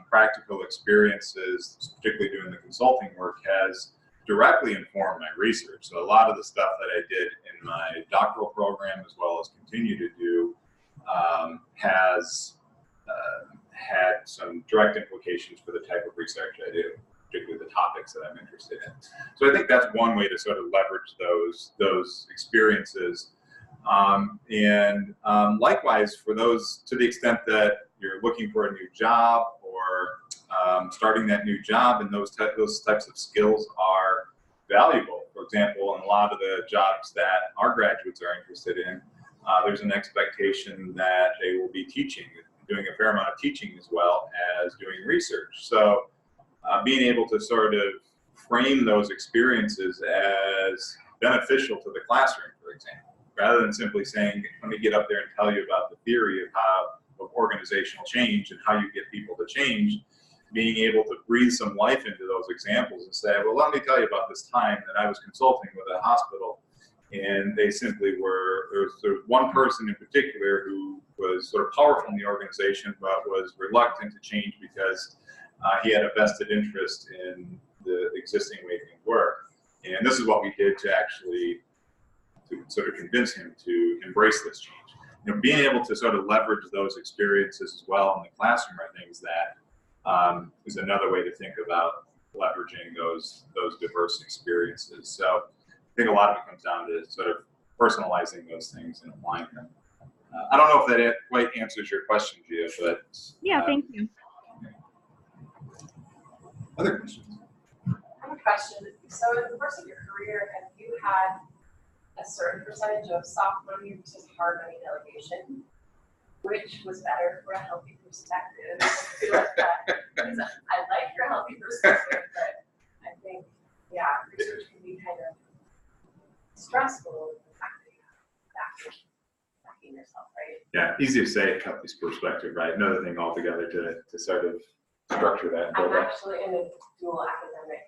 practical experiences, particularly doing the consulting work, has directly informed my research. So a lot of the stuff that I did in my doctoral program, as well as continue to do, has had some direct implications for the type of research I do, particularly the topics that I'm interested in. So I think that's one way to sort of leverage those experiences. Likewise, for those, to the extent that you're looking for a new job or starting that new job, and those types of skills are valuable. For example, in a lot of the jobs that our graduates are interested in, there's an expectation that they will be teaching, doing a fair amount of teaching as well as doing research. So being able to sort of frame those experiences as beneficial to the classroom, for example, rather than simply saying, let me get up there and tell you about the theory of organizational change and how you get people to change, being able to breathe some life into those examples and say, well, let me tell you about this time that I was consulting with a hospital, and they simply were, there was one person in particular who was sort of powerful in the organization, but was reluctant to change because he had a vested interest in the existing way things work. And this is what we did to actually to sort of convince him to embrace this change. You know, being able to sort of leverage those experiences as well in the classroom are things that is another way to think about leveraging those diverse experiences. So I think a lot of it comes down to sort of personalizing those things and applying them. I don't know if that quite answers your question, Gia, but Yeah, thank you. Other questions? I have a question. So in the course of your career, have you had a certain percentage of soft money versus hard money delegation? Which was better for a healthy perspective? I feel like that, because I like your healthy perspective, but I think, yeah, research can be kind of stressful. Backing yourself, right? Yeah, easy to say, healthy perspective, right? Another thing altogether to sort of structure that. I'm actually in a dual academic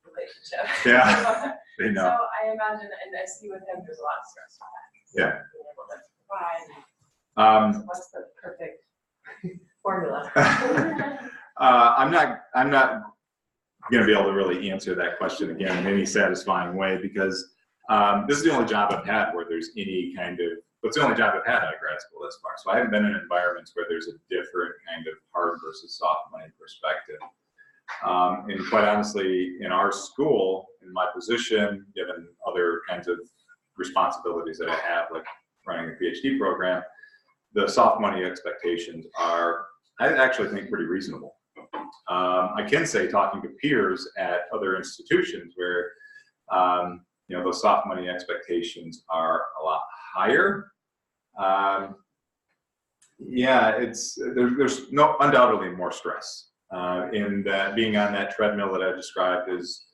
relationship. Yeah, they know. So I imagine, and I see with him, there's a lot of stress for that. Yeah. Being able to provide. So what's the perfect formula? I'm not going to be able to really answer that question again in any satisfying way, because this is the only job I've had where there's any kind of, it's the only job I've had out of grad school thus far. So I haven't been in environments where there's a different kind of hard versus soft money perspective. And quite honestly, in our school, in my position, given other kinds of responsibilities that I have, like running a PhD program, the soft money expectations are, I actually think, pretty reasonable. I can say, talking to peers at other institutions where, you know, those soft money expectations are a lot higher. Yeah, there's undoubtedly more stress. And being on that treadmill that I described is,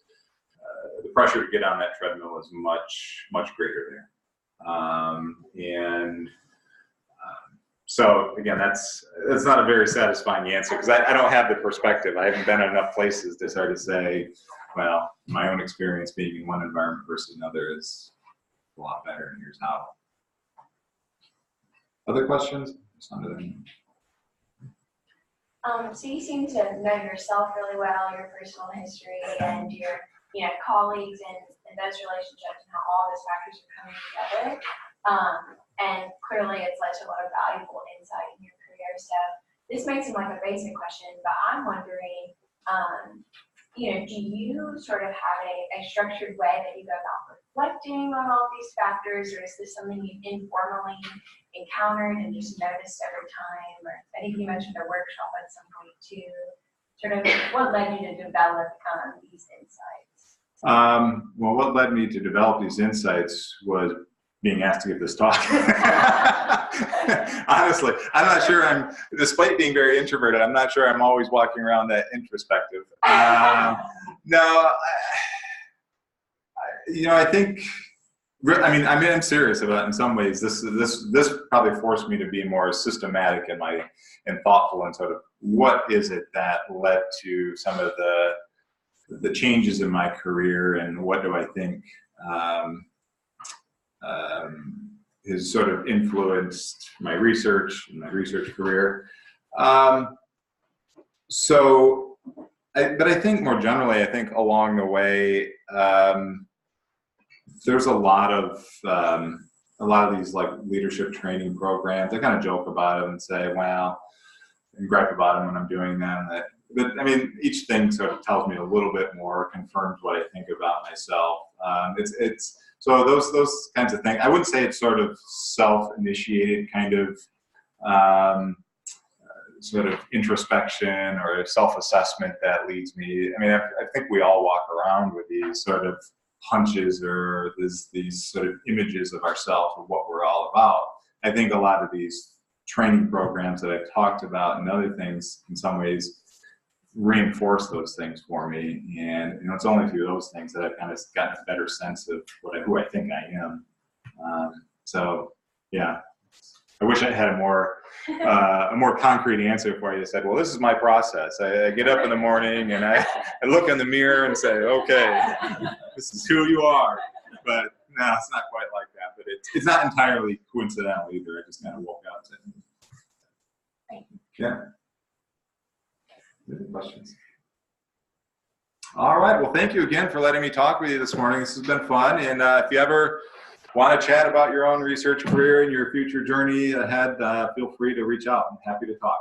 the pressure to get on that treadmill is much, much greater there. So again, that's not a very satisfying answer, because I don't have the perspective. I haven't been in enough places to start to say, well, my own experience being in one environment versus another is a lot better, and here's how. Other questions? So you seem to know yourself really well, your personal history and your colleagues and those relationships and how all those factors are coming together. And clearly it's led to a lot of valuable insight in your career. So this may seem like a basic question, but I'm wondering, do you sort of have a structured way that you go about reflecting on all these factors, or is this something you informally encountered and just noticed every time? Or I think you mentioned a workshop at some point too. Sort of what led you to develop these insights? Well, what led me to develop these insights was being asked to give this talk. Honestly, I'm not sure despite being very introverted, I'm not sure I'm always walking around that introspective. No, I think, I'm serious about it in some ways. This probably forced me to be more systematic and thoughtful and sort of what is it that led to some of the changes in my career, and what do I think has sort of influenced my research and my research career. So But I think more generally, I think along the way, there's a lot of these like leadership training programs. I kind of joke about them and say, well, and gripe about them when I'm doing them. But I mean, each thing sort of tells me a little bit more, confirms what I think about myself. It's so those kinds of things. I wouldn't say it's sort of self-initiated kind of sort of introspection or self-assessment that leads me. I mean, I think we all walk around with these sort of hunches or these sort of images of ourselves of what we're all about. I think a lot of these training programs that I've talked about and other things in some ways reinforce those things for me. And it's only through those things that I've kind of gotten a better sense of who I think I am. So yeah, I wish I had a more concrete answer for you. I said, well, this is my process. I get up in the morning and I look in the mirror and say, okay, this is who you are. But no, it's not quite like that. But it's not entirely coincidental either. I just kind of woke up to it. Yeah. Any questions? All right. Well, thank you again for letting me talk with you this morning. This has been fun. And if you ever want to chat about your own research career and your future journey ahead, feel free to reach out. I'm happy to talk.